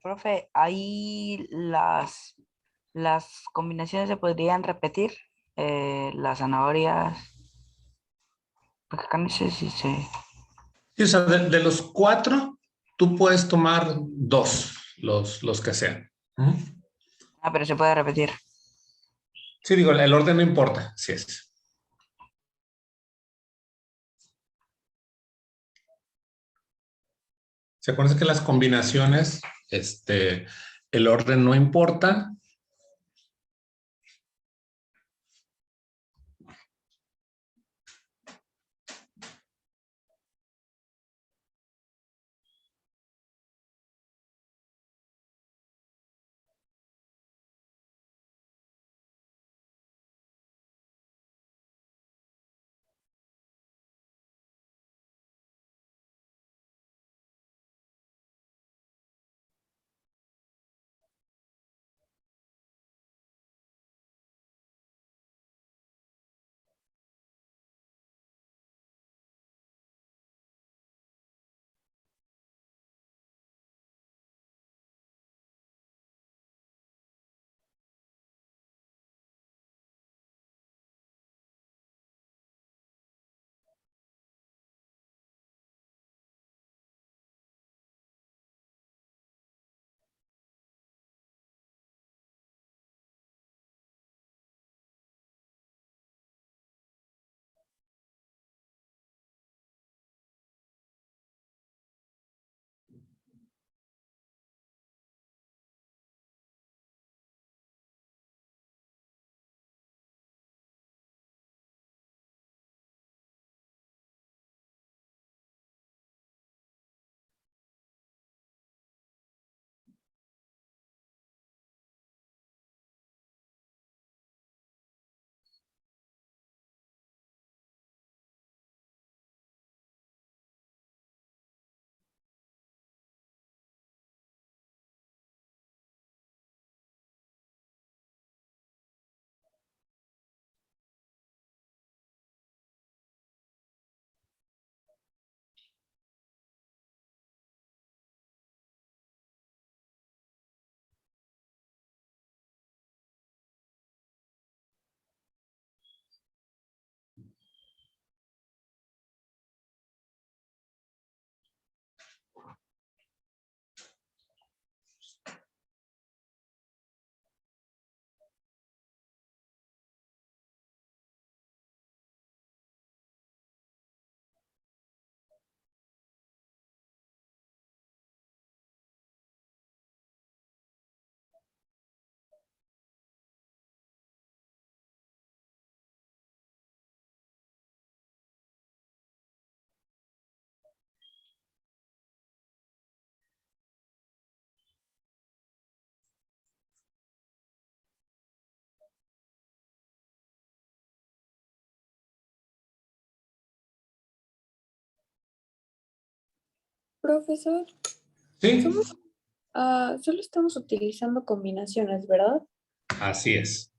Profe, ahí las combinaciones se podrían repetir. Las zanahorias, porque acá no sé si se... Sí, o sea, de los 4, tú puedes tomar 2, los que sean. Ah, pero se puede repetir. Sí, digo, el orden no importa, si es. Se acuerdan que las combinaciones, el orden no importa. Profesor, Sí, solo estamos utilizando combinaciones, ¿verdad? así es.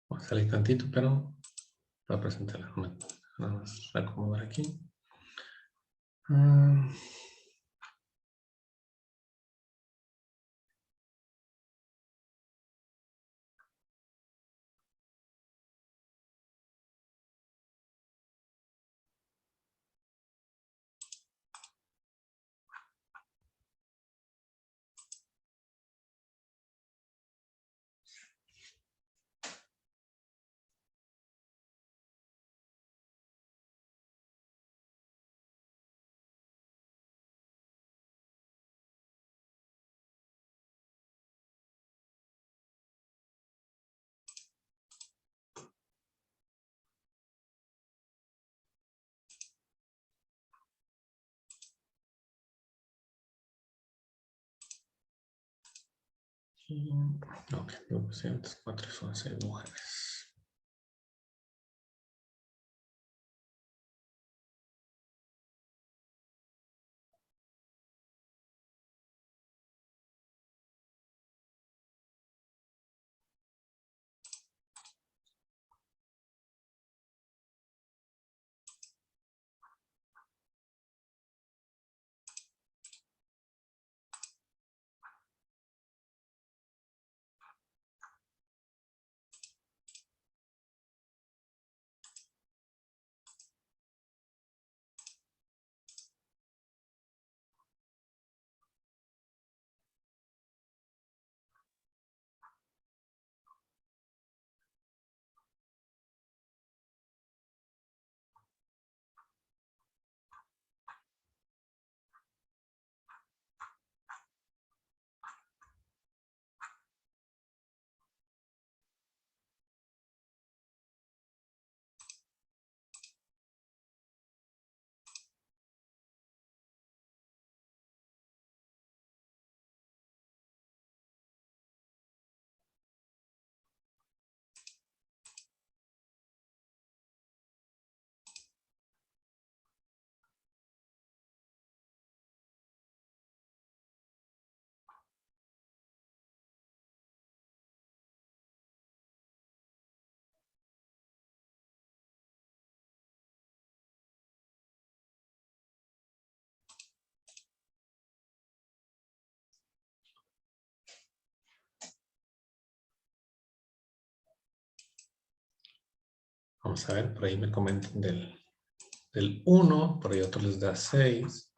Voy a salir tantito, pero voy a presentarla. Vamos a acomodar aquí. Ah, ok, 204 son 6 mujeres. Vamos a ver, por ahí me comentan del 1, por ahí otro les da 6.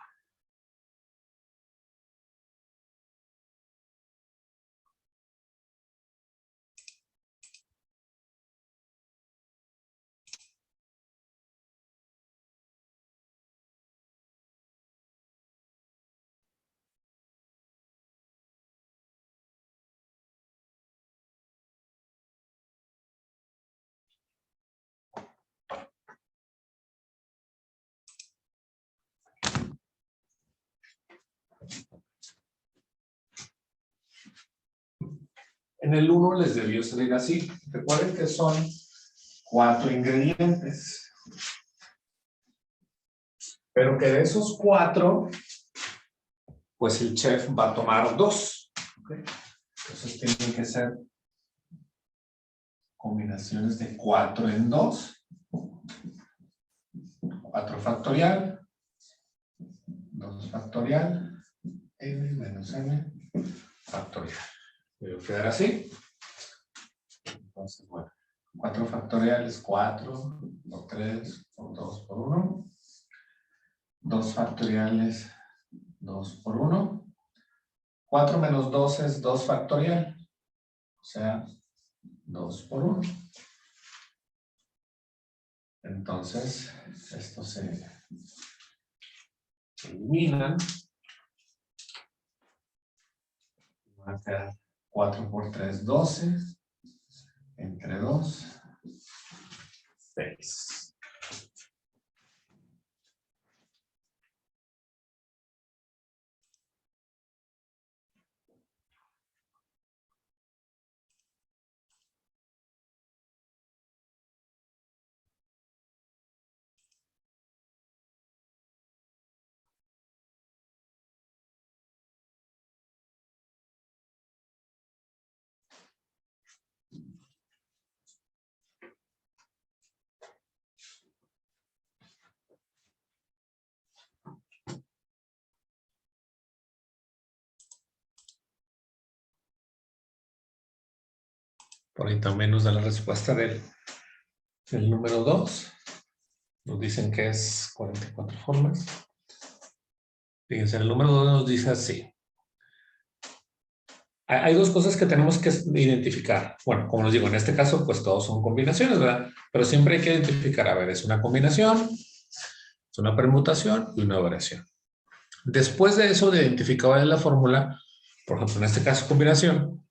En el 1 les debió salir así. Recuerden que son 4 ingredientes. Pero que de esos 4, pues el chef va a tomar 2. ¿Okay? Entonces tienen que ser combinaciones de 4 en 2. 4 factorial. 2 factorial. N menos N factorial. Debe quedar así. Entonces, bueno, 4 factorial es 4 por 3 por 2 por 1. 2 factorial es 2 por 1. 4 menos 2 es 2 factorial. O sea, 2 por 1. Entonces, estos se eliminan. Va a quedar 4 por 3, 12. Entre 2, 6. Por ahí también nos da la respuesta del número 2. Nos dicen que es 44 formas. Fíjense, el número 2 nos dice así. Hay dos cosas que tenemos que identificar. Bueno, como les digo, en este caso, pues todos son combinaciones, ¿verdad? Pero siempre hay que identificar, a ver, es una combinación, es una permutación y una variación. Después de eso, de identificar cuál es la fórmula, por ejemplo, en este caso combinación,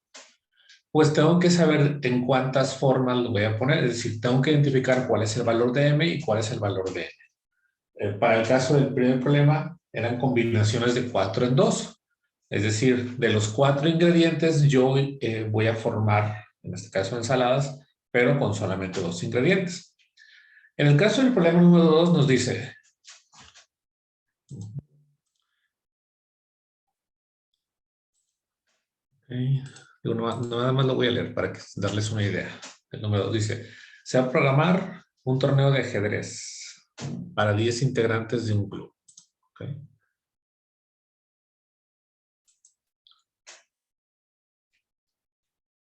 pues tengo que saber en cuántas formas lo voy a poner. Es decir, tengo que identificar cuál es el valor de M y cuál es el valor de N. Para el caso del primer problema, eran combinaciones de 4 en 2. Es decir, de los 4 ingredientes, yo voy a formar, en este caso, ensaladas, pero con solamente 2 ingredientes. En el caso del problema número 2 nos dice... Okay. Nada más lo voy a leer para darles una idea. El número 2 dice, se va a programar un torneo de ajedrez para 10 integrantes de un club. Okay.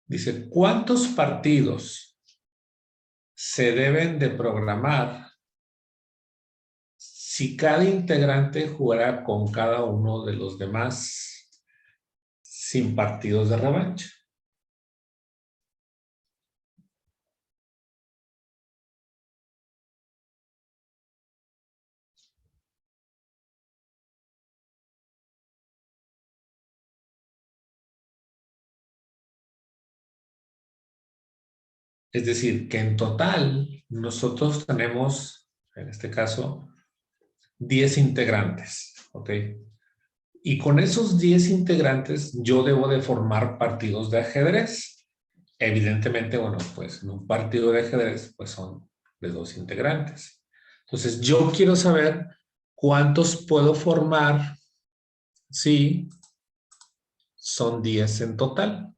Dice, ¿cuántos partidos se deben de programar si cada integrante jugará con cada uno de los demás sin partidos de revancha? Es decir, que en total nosotros tenemos, en este caso, 10 integrantes, ¿ok? Y con esos 10 integrantes yo debo de formar partidos de ajedrez. Evidentemente, bueno, pues en un partido de ajedrez pues son de 2 integrantes. Entonces yo quiero saber cuántos puedo formar si son 10 en total.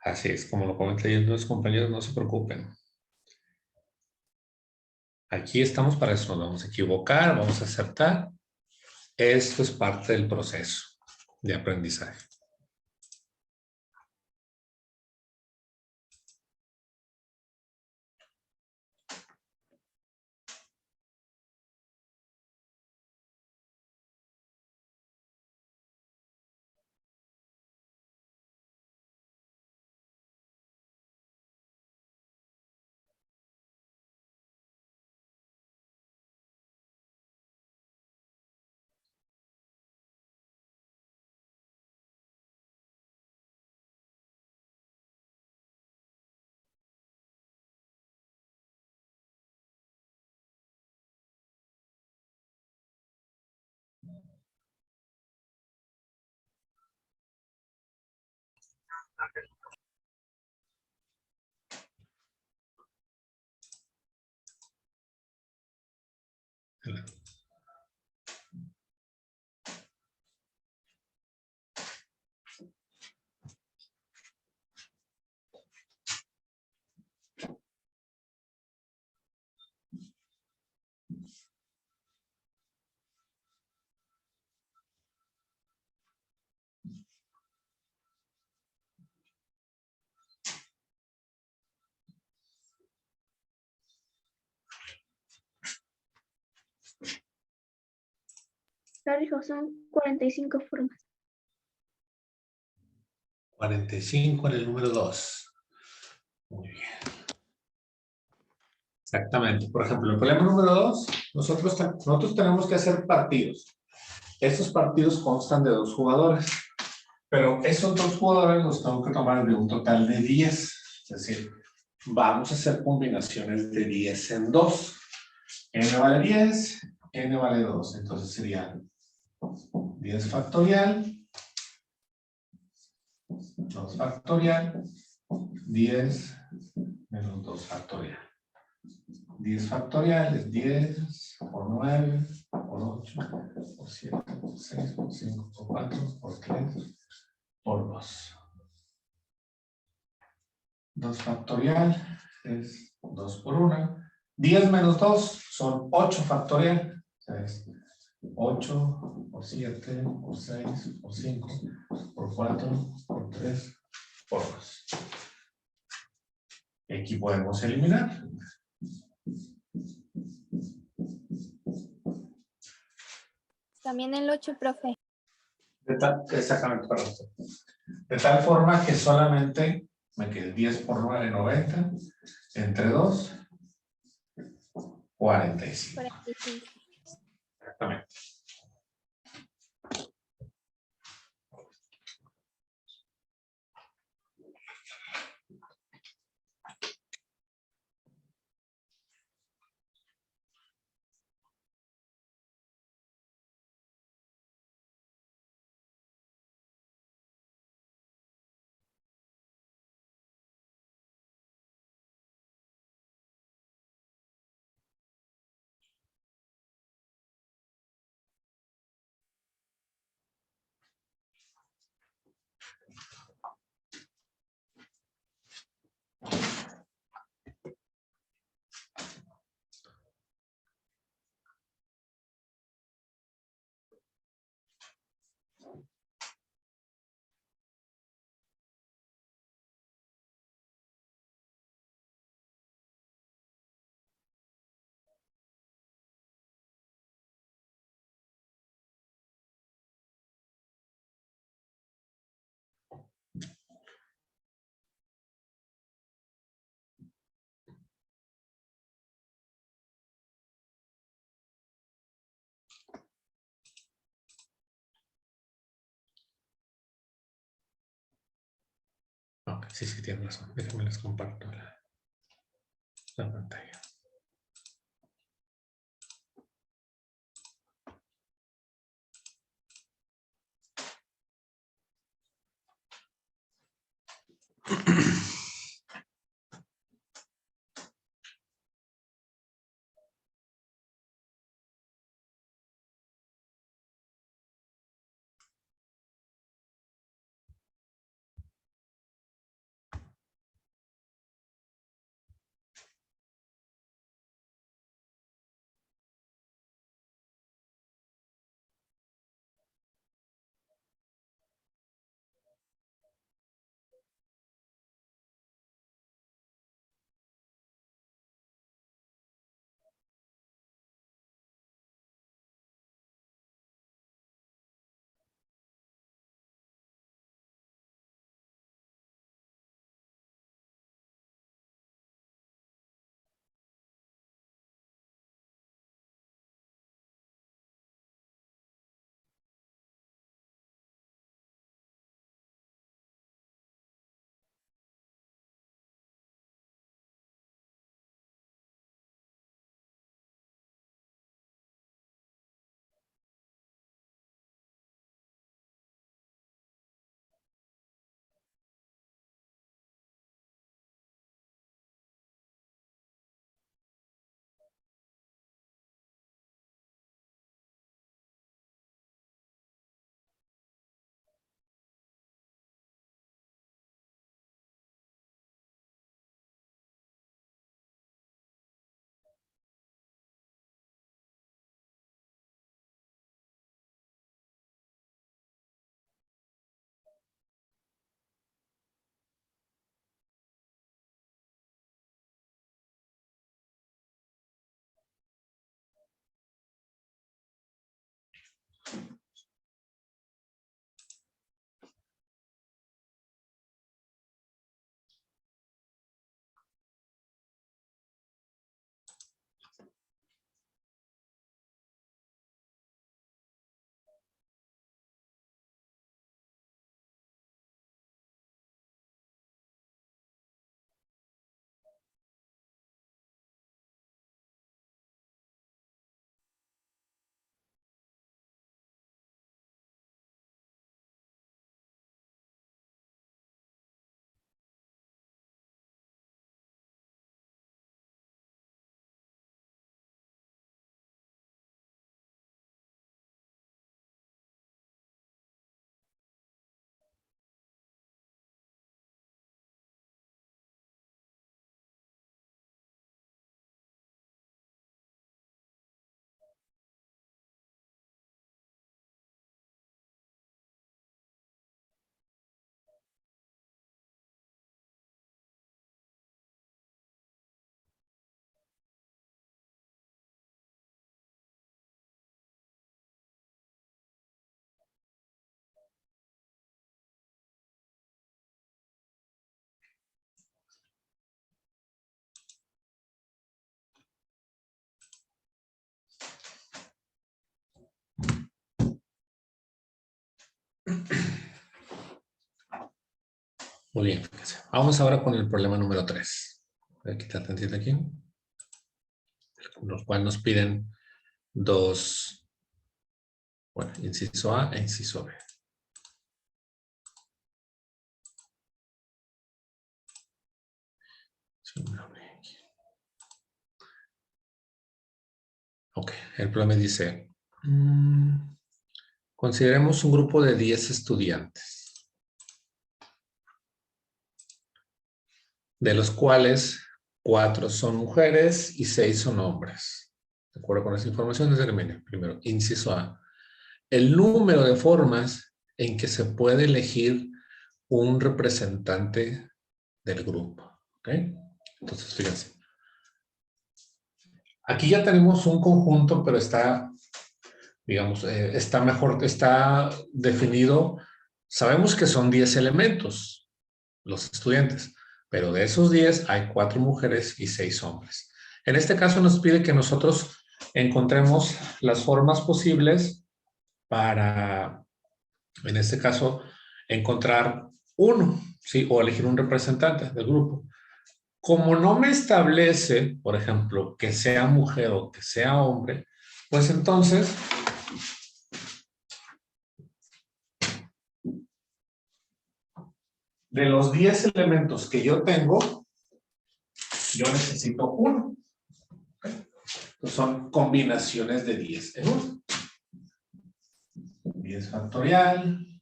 Así es, como lo comentan leyendo los compañeros, no se preocupen. Aquí estamos para eso, nos vamos a equivocar, vamos a acertar. Esto es parte del proceso de aprendizaje. Claro, hijo, son 45 formas. 45 en el número 2. Muy bien. Exactamente. Por ejemplo, el problema número 2, nosotros tenemos que hacer partidos. Estos partidos constan de 2 jugadores, pero esos 2 jugadores los tengo que tomar de un total de 10. Es decir, vamos a hacer combinaciones de 10 en 2. N vale 10, N vale 2. Entonces sería 10 factorial, 2 factorial, 10 menos 2 factorial. 10 factorial es 10 por 9, por 8, por 7, por 6, por 5, por 4, por 3, por 2. 2 factorial es 2 por 1. 10 menos 2 son 8 factorial. O sea, es 8 por 7, por 6, por 5, por 4, por 3, por 2. Aquí podemos eliminar. También el 8, profe. Exactamente, para usted. De tal forma que solamente me quede 10 por 9, 90, entre 2, 45. 45. Exactamente. Ok, sí, sí, tiene razón. Déjenme les comparto la pantalla. Muy bien, fíjense. Vamos ahora con el problema número 3. Voy a quitar tantito aquí. Los cuales nos piden dos, bueno, inciso A e inciso B. Ok, el problema dice, consideremos un grupo de 10 estudiantes, de los cuales 4 son mujeres y 6 son hombres. De acuerdo con esa información, determine primero, inciso A, el número de formas en que se puede elegir un representante del grupo. ¿Ok? Entonces, fíjense. Aquí ya tenemos un conjunto, pero está, digamos, está mejor, está definido. Sabemos que son 10 elementos, los estudiantes, pero de esos 10 hay 4 mujeres y 6 hombres. En este caso nos pide que nosotros encontremos las formas posibles para, en este caso, encontrar uno, ¿sí? O elegir un representante del grupo. Como no me establece, por ejemplo, que sea mujer o que sea hombre, pues entonces de los 10 elementos que yo tengo, yo necesito uno. Entonces son combinaciones de 10 en 1. 10 factorial,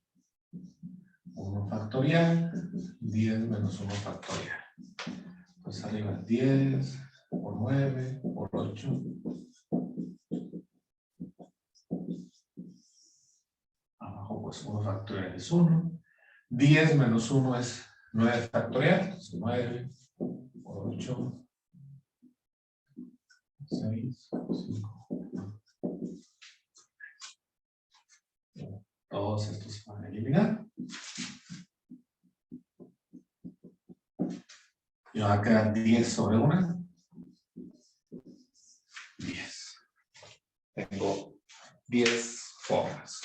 1 factorial, 10 menos 1 factorial. Pues arriba 10 por 9 por 8. Abajo pues 1 factorial es 1. 10 menos 1 es 9 factorial. Entonces 9 por 8. 6, 5. Todos estos se van a eliminar. Y va a quedar 10 sobre 1. 10. Tengo 10 formas.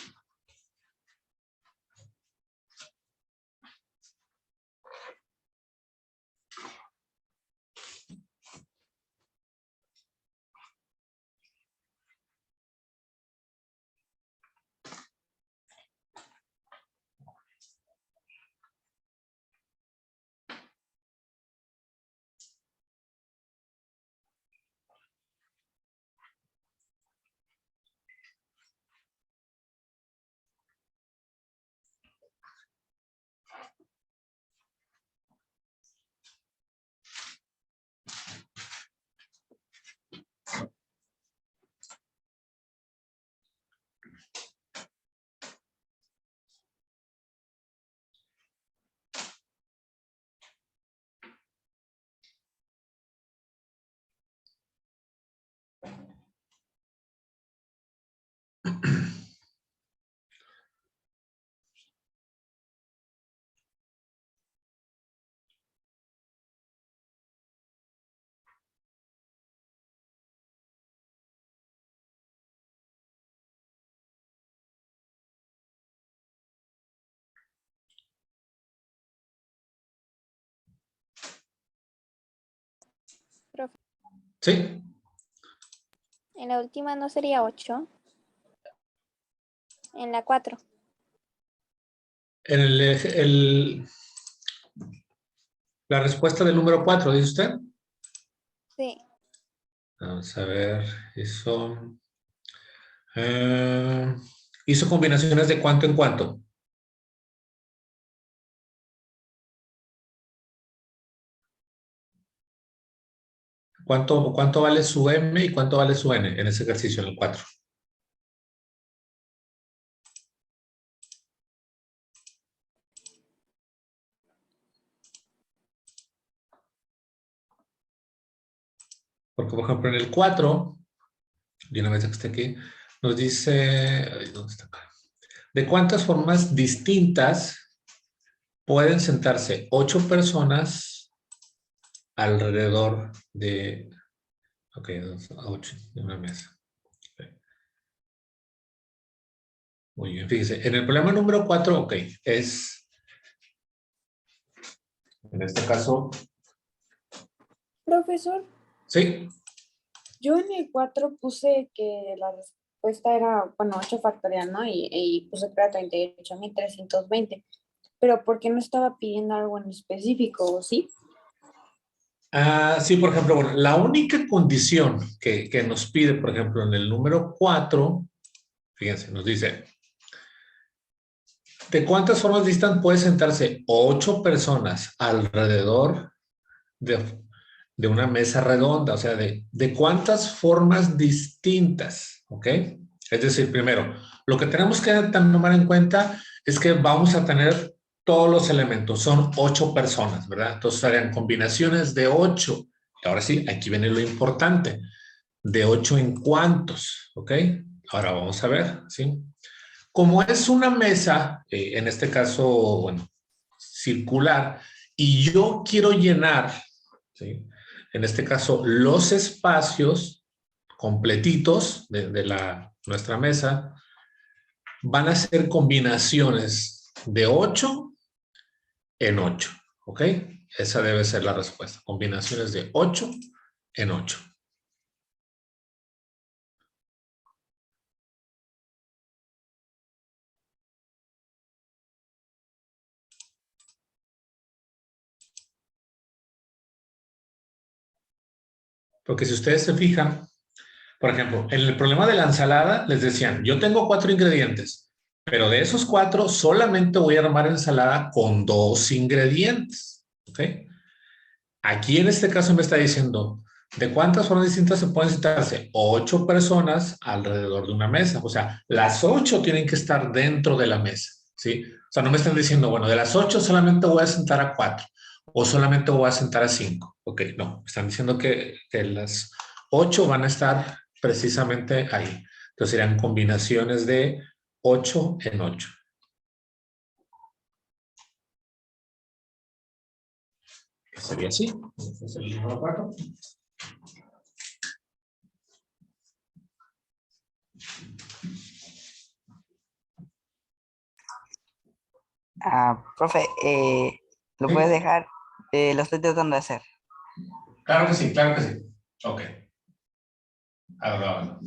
Profe, ¿Sí? en la última no sería 8. En la 4. En la respuesta del número 4, ¿dice usted? Sí. Vamos a ver, hizo combinaciones de cuánto en cuánto. ¿Cuánto vale su M y cuánto vale su N en ese ejercicio, en el 4? Porque, por ejemplo, en el 4, de una vez que esté aquí, nos dice, ¿dónde está acá? ¿De cuántas formas distintas pueden sentarse 8 personas alrededor de, ok, 8 de una mesa? Muy bien, fíjense. En el problema número 4, ok, es, en este caso, Profesor, sí. yo en el 4 puse que la respuesta era, bueno, 8 factorial, ¿no? Y puse que era 38.320. Pero ¿por qué no estaba pidiendo algo en específico, sí? Sí, por ejemplo, bueno, la única condición que nos pide, por ejemplo, en el número 4, fíjense, nos dice, ¿de cuántas formas distintas puede sentarse 8 personas alrededor de una mesa redonda? O sea, de cuántas formas distintas, ¿ok? Es decir, primero, lo que tenemos que tomar en cuenta es que vamos a tener todos los elementos, son 8 personas, ¿verdad? Entonces serían combinaciones de 8. Y ahora sí, aquí viene lo importante, de 8 en cuántos, ¿ok? Ahora vamos a ver, ¿sí? Como es una mesa, en este caso, bueno, circular, y yo quiero llenar, ¿sí? En este caso, los espacios completitos de nuestra mesa van a ser combinaciones de 8 en 8, ¿ok? Esa debe ser la respuesta. Combinaciones de 8 en 8. Porque si ustedes se fijan, por ejemplo, en el problema de la ensalada les decían, yo tengo 4 ingredientes, pero de esos 4 solamente voy a armar ensalada con 2 ingredientes, ¿ok? Aquí en este caso me está diciendo, ¿de cuántas formas distintas se pueden sentarse? 8 personas alrededor de una mesa. O sea, las 8 tienen que estar dentro de la mesa, ¿sí? O sea, no me están diciendo, bueno, de las 8 solamente voy a sentar a 4 o solamente voy a sentar a 5. Ok, no, están diciendo que las 8 van a estar precisamente ahí. Entonces serían combinaciones de 8 en 8. Sería así. Este es el número 4. Profe, lo puedes Sí, dejar, lo estoy tratando de hacer. claro que sí, claro que sí. Ok. Ahora,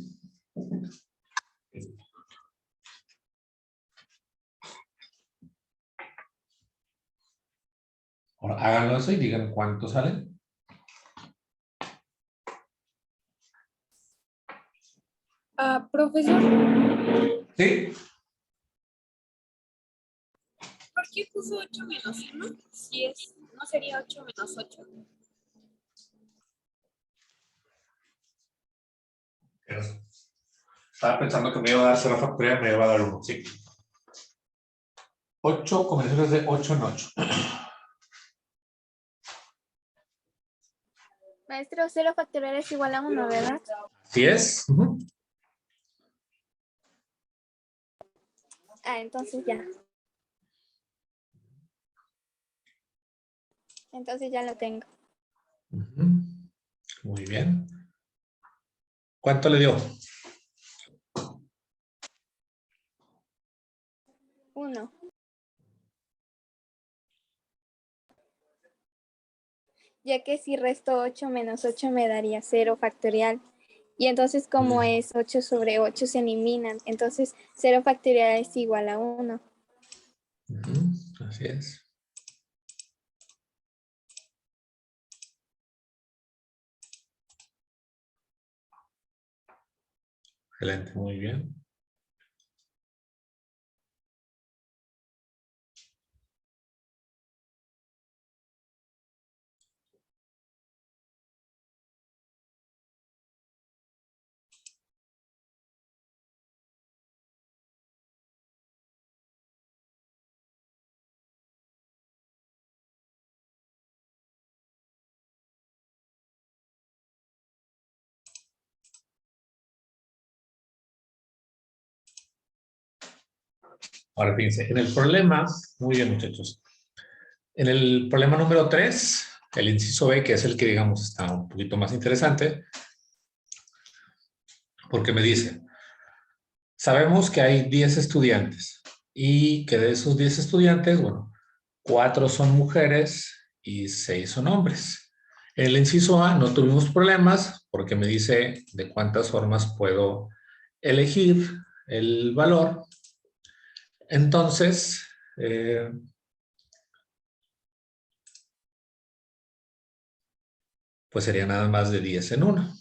ahora háganlo eso y digan cuánto sale. Profesor, Sí. ¿por qué puso 8 menos 1? Si es, ¿no sería 8 menos 8? Estaba pensando que me iba a dar 0 factorial, me iba a dar 1. Sí. 8 combinaciones de 8 en 8. Maestro, 0 factorial es igual a 1, ¿verdad? Así es. Entonces ya. Entonces ya lo tengo. Muy bien. ¿Cuánto le dio? 1. Ya que si resto 8 menos 8 me daría 0 factorial. Y entonces como es 8 sobre 8 se eliminan. Entonces 0 factorial es igual a 1. Así es. Excelente, muy bien. Ahora fíjense, en el problema, muy bien muchachos, en el problema número 3, el inciso B, que es el que digamos está un poquito más interesante, porque me dice, Sabemos que hay 10 estudiantes y que de esos 10 estudiantes, bueno, 4 son mujeres y 6 son hombres. En el inciso A no tuvimos problemas porque me dice de cuántas formas puedo elegir el valor. Entonces, pues sería nada más de 10 en 1.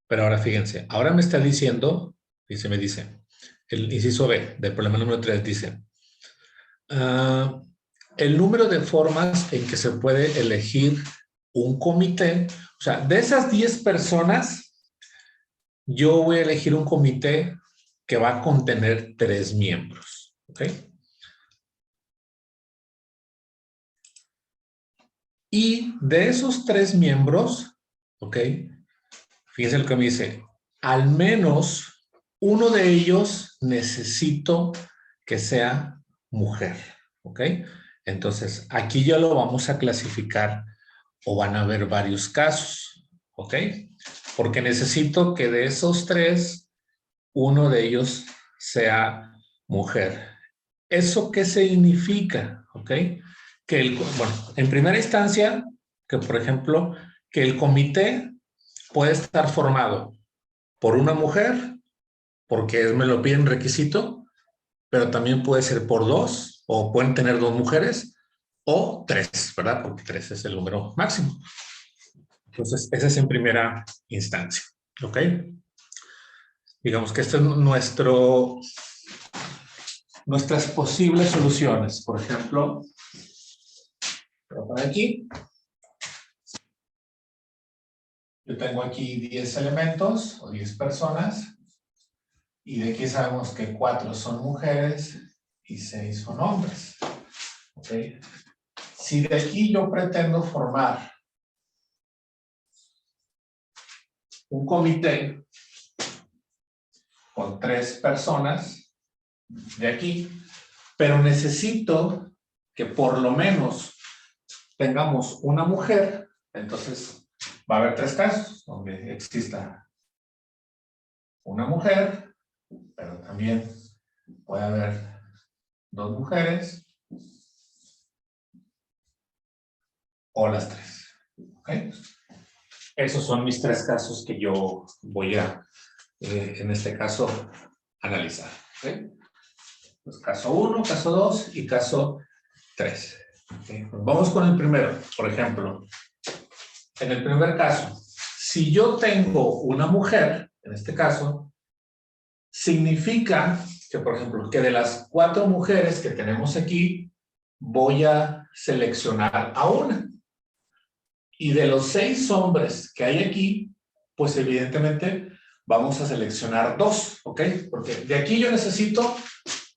Pero ahora fíjense, ahora me está diciendo, me dice, el inciso B del problema número 3 dice, el número de formas en que se puede elegir un comité, o sea, de esas 10 personas, yo voy a elegir un comité que va a contener 3 miembros, ¿ok? Y de esos 3 miembros, ¿ok? Fíjense lo que me dice, al menos uno de ellos necesito que sea mujer, ¿ok? Entonces, aquí ya lo vamos a clasificar o van a haber varios casos, ¿ok? Porque necesito que de esos 3, uno de ellos sea mujer. ¿Eso qué significa? ¿Ok? Que bueno, en primera instancia, que por ejemplo, que el comité puede estar formado por una mujer, porque me lo piden requisito, pero también puede ser por 2, o pueden tener 2 mujeres, o 3, ¿verdad? Porque 3 es el número máximo. Entonces, esa es en primera instancia, ¿ok? Digamos que esto es nuestras posibles soluciones. Por ejemplo, voy a poner aquí. Yo tengo aquí 10 elementos o 10 personas. Y de aquí sabemos que 4 son mujeres y 6 son hombres. ¿Ok? Si de aquí yo pretendo formar un comité con 3 personas de aquí, pero necesito que por lo menos tengamos una mujer, entonces va a haber 3 casos donde exista una mujer, pero también puede haber 2 mujeres o las 3. ¿Ok? Esos son mis 3 casos que yo voy a, en este caso, analizar. ¿Ok? Pues caso 1, caso 2 y caso 3. ¿Okay? Pues vamos con el primero. Por ejemplo, en el primer caso, si yo tengo una mujer, en este caso, significa que, por ejemplo, que de las 4 mujeres que tenemos aquí, voy a seleccionar a una. Y de los 6 hombres que hay aquí, pues evidentemente vamos a seleccionar 2, ¿ok? Porque de aquí yo necesito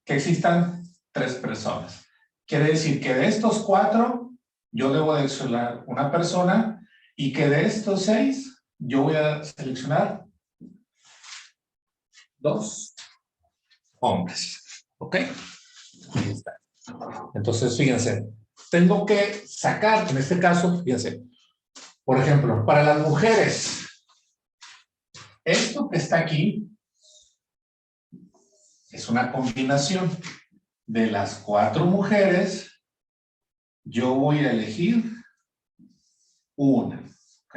que existan 3 personas. Quiere decir que de estos 4, yo debo de seleccionar una persona y que de estos 6, yo voy a seleccionar 2 hombres, ¿ok? Ahí está. Entonces, fíjense, tengo que sacar, en este caso, fíjense, por ejemplo, para las mujeres, esto que está aquí es una combinación de las 4 mujeres. Yo voy a elegir una, ¿ok?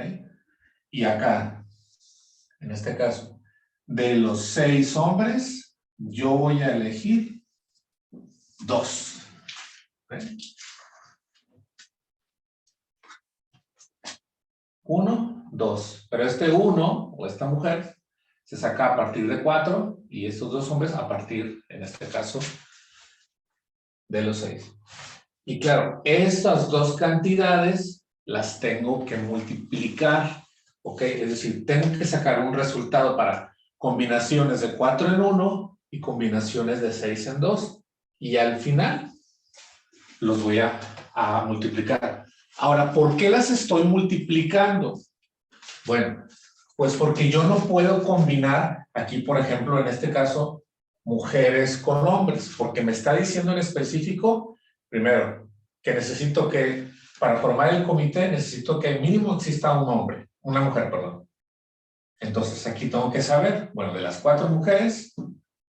Y acá, en este caso, de los 6 hombres, yo voy a elegir 2. ¿Ok? 1, 2. Pero este 1 o esta mujer se saca a partir de 4 y estos 2 hombres a partir, en este caso, de los 6. Y claro, estas 2 cantidades las tengo que multiplicar, ¿ok? Es decir, tengo que sacar un resultado para combinaciones de 4 en 1 y combinaciones de 6 en 2. Y al final los voy a multiplicar. Ahora, ¿por qué las estoy multiplicando? Bueno, pues porque yo no puedo combinar aquí, por ejemplo, en este caso, mujeres con hombres, porque me está diciendo en específico Primero, que necesito que, para formar el comité, necesito que mínimo exista un hombre, una mujer, perdón. Entonces aquí tengo que saber, bueno, de las 4 mujeres,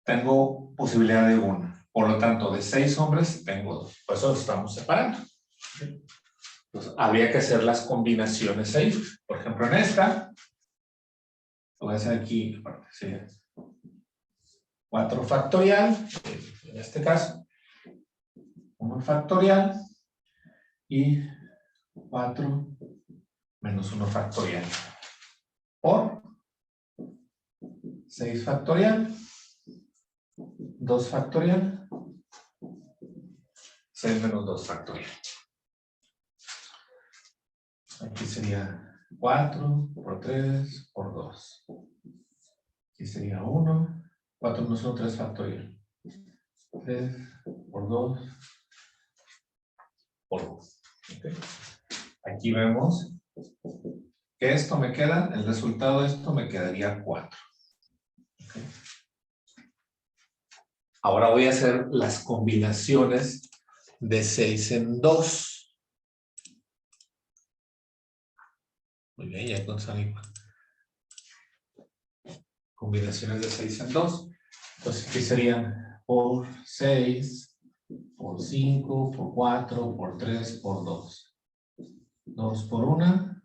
tengo posibilidad de una. Por lo tanto, de 6 hombres, tengo 2. Por eso los estamos separando. Entonces, habría que hacer las combinaciones ahí. Por ejemplo, en esta, lo voy a hacer aquí, sería 4 factorial, en este caso, 1 factorial, y 4 menos 1 factorial, por 6 factorial, 2 factorial, 6 menos 2 factorial. Aquí sería 4 por 3 por 2. Aquí sería 1. 4 menos 1, 3 factorial. 3 por 2 por 1. ¿Okay? Aquí vemos que esto me queda, el resultado de esto me quedaría 4. ¿Okay? Ahora voy a hacer las combinaciones de 6 en 2. Muy bien, ya con igual. Combinaciones de 6 en 2. Entonces aquí serían por 6, por 5, por 4, por 3, por 2. 2 por 1.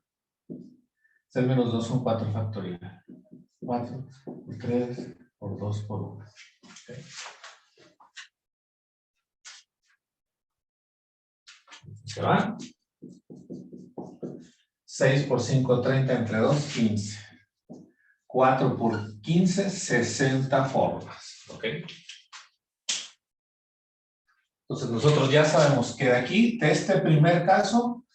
6 menos 2 son 4 factorial. 4 por 3 por 2 por 1. ¿Okay? ¿Se va? 6 por 5, 30 entre 2, 15. 4 por 15, 60 formas. ¿Ok? Entonces nosotros ya sabemos que de aquí, de este primer caso,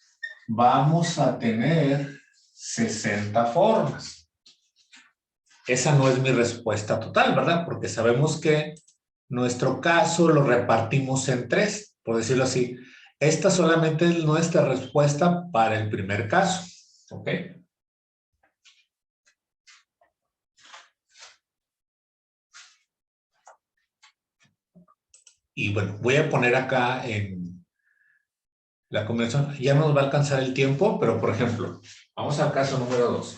vamos a tener 60 formas. Esa no es mi respuesta total, ¿verdad? Porque sabemos que nuestro caso lo repartimos en 3, por decirlo así. Esta solamente es nuestra respuesta para el primer caso. ¿Ok? Y bueno, voy a poner acá en la combinación. Ya nos va a alcanzar el tiempo, pero por ejemplo, vamos al caso número 2.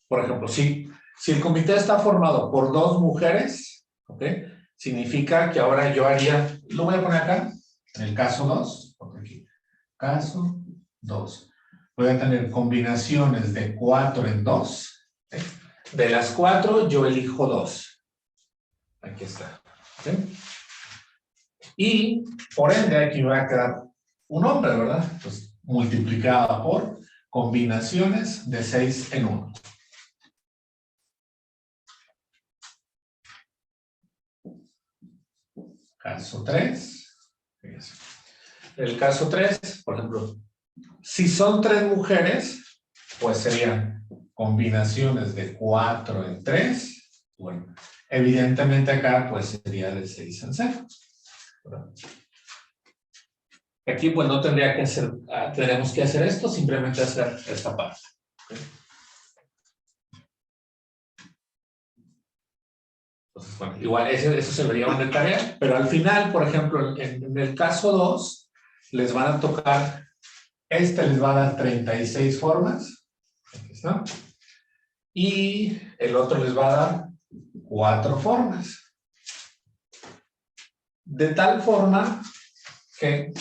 Por ejemplo, si el comité está formado por 2 mujeres, ¿ok? Significa que ahora yo haría, lo voy a poner acá, en el caso 2, aquí, caso 2. Voy a tener combinaciones de 4 en 2. ¿Okay? De las 4 yo elijo 2. Aquí está. ¿Okay? Y por ende aquí va a quedar un hombre, ¿verdad? Pues multiplicada por combinaciones de 6 en 1. Caso 3. El caso 3, por ejemplo, si son 3 mujeres, pues serían combinaciones de 4 en 3. Bueno, evidentemente acá pues sería de 6 en 0. ¿Verdad? Aquí pues no tendría que hacer, tenemos que hacer esto, simplemente hacer esta parte. ¿Okay? Entonces, bueno, igual eso se lo llevan de tarea, pero al final, por ejemplo, en el caso 2, les van a tocar, les va a dar 36 formas, aquí está, y el otro les va a dar 4 formas. De tal forma que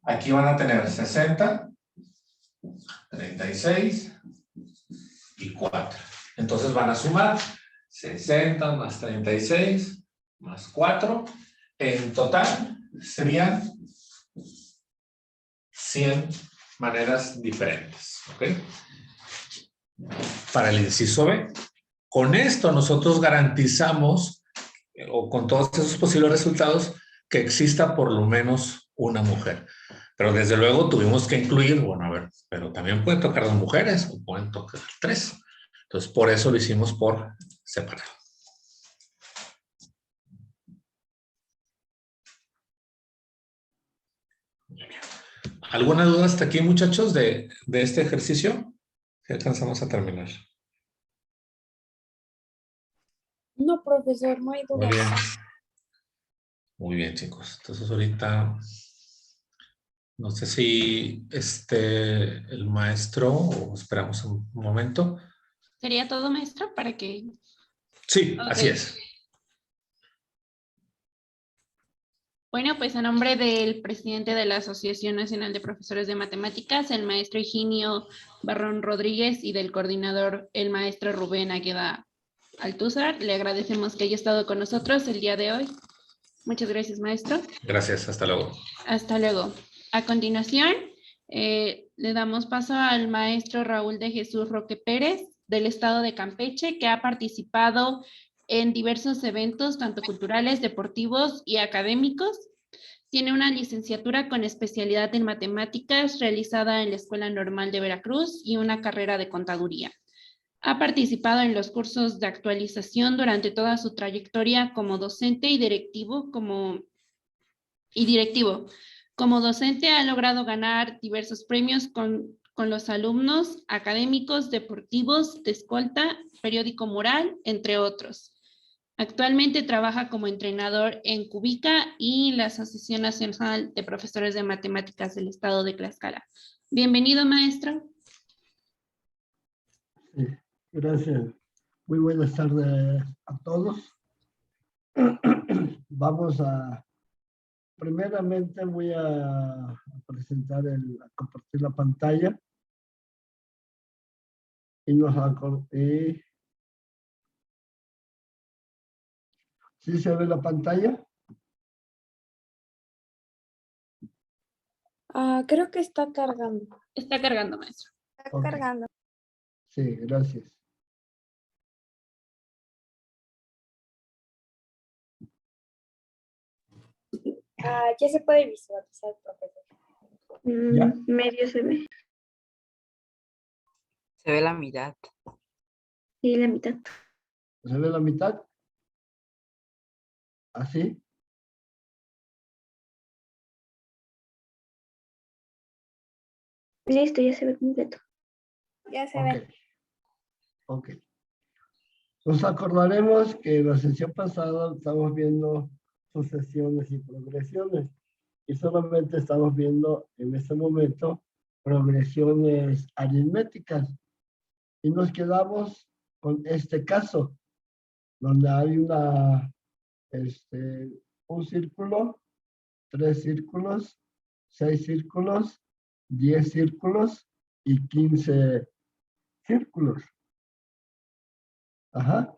aquí van a tener 60, 36 y 4. Entonces van a sumar 60 más 36 más 4. En total serían 100 maneras diferentes. ¿Ok? Para el inciso B. Con esto nosotros garantizamos, o con todos esos posibles resultados, que exista por lo menos una mujer. Pero desde luego tuvimos que incluir, bueno, a ver, pero también pueden tocar 2 mujeres o pueden tocar 3. Entonces, por eso lo hicimos por separado. ¿Alguna duda hasta aquí, muchachos, de este ejercicio? Si alcanzamos a terminar. No, profesor, no hay Muy dudas. bien. Muy bien, chicos. Entonces ahorita, no sé si el maestro, o esperamos un momento. ¿Sería todo, maestro? Para que... Sí, Ok. así es. Bueno, pues a nombre del presidente de la Asociación Nacional de Profesores de Matemáticas, el maestro Higinio Barrón Rodríguez, y del coordinador, el maestro Rubén Águeda Altúzar, le agradecemos que haya estado con nosotros el día de hoy. Muchas gracias, maestro. Gracias, hasta luego. Hasta luego. A continuación, le damos paso al maestro Raúl de Jesús Roque Pérez, del estado de Campeche, que ha participado en diversos eventos, tanto culturales, deportivos y académicos. Tiene una licenciatura con especialidad en matemáticas realizada en la Escuela Normal de Veracruz y una carrera de contaduría. Ha participado en los cursos de actualización durante toda su trayectoria como docente y directivo. Como docente ha logrado ganar diversos premios con los alumnos académicos, deportivos, de escolta, periódico Moral, entre otros. Actualmente trabaja como entrenador en Cubica y la Asociación Nacional de Profesores de Matemáticas del Estado de Tlaxcala. Bienvenido, maestro. Sí, gracias. Muy buenas tardes a todos. Primeramente voy a presentar, a compartir la pantalla. ¿Sí se ve la pantalla? Creo que está cargando. Está cargando, maestro. Está Ok. cargando. Sí, gracias. Ya se puede visualizar, profesor. ¿Ya? Medio se ve. Se ve la mitad. Sí, la mitad. ¿Se ve la mitad? ¿Así? Listo, ya se ve completo. Ya se Ok. ve. Ok. Nos acordaremos que la sesión pasada estamos viendo sucesiones y progresiones. Y solamente estamos viendo en este momento progresiones aritméticas. Y nos quedamos con este caso, donde hay un círculo, 3 círculos, 6 círculos, 10 círculos y 15 círculos. Ajá.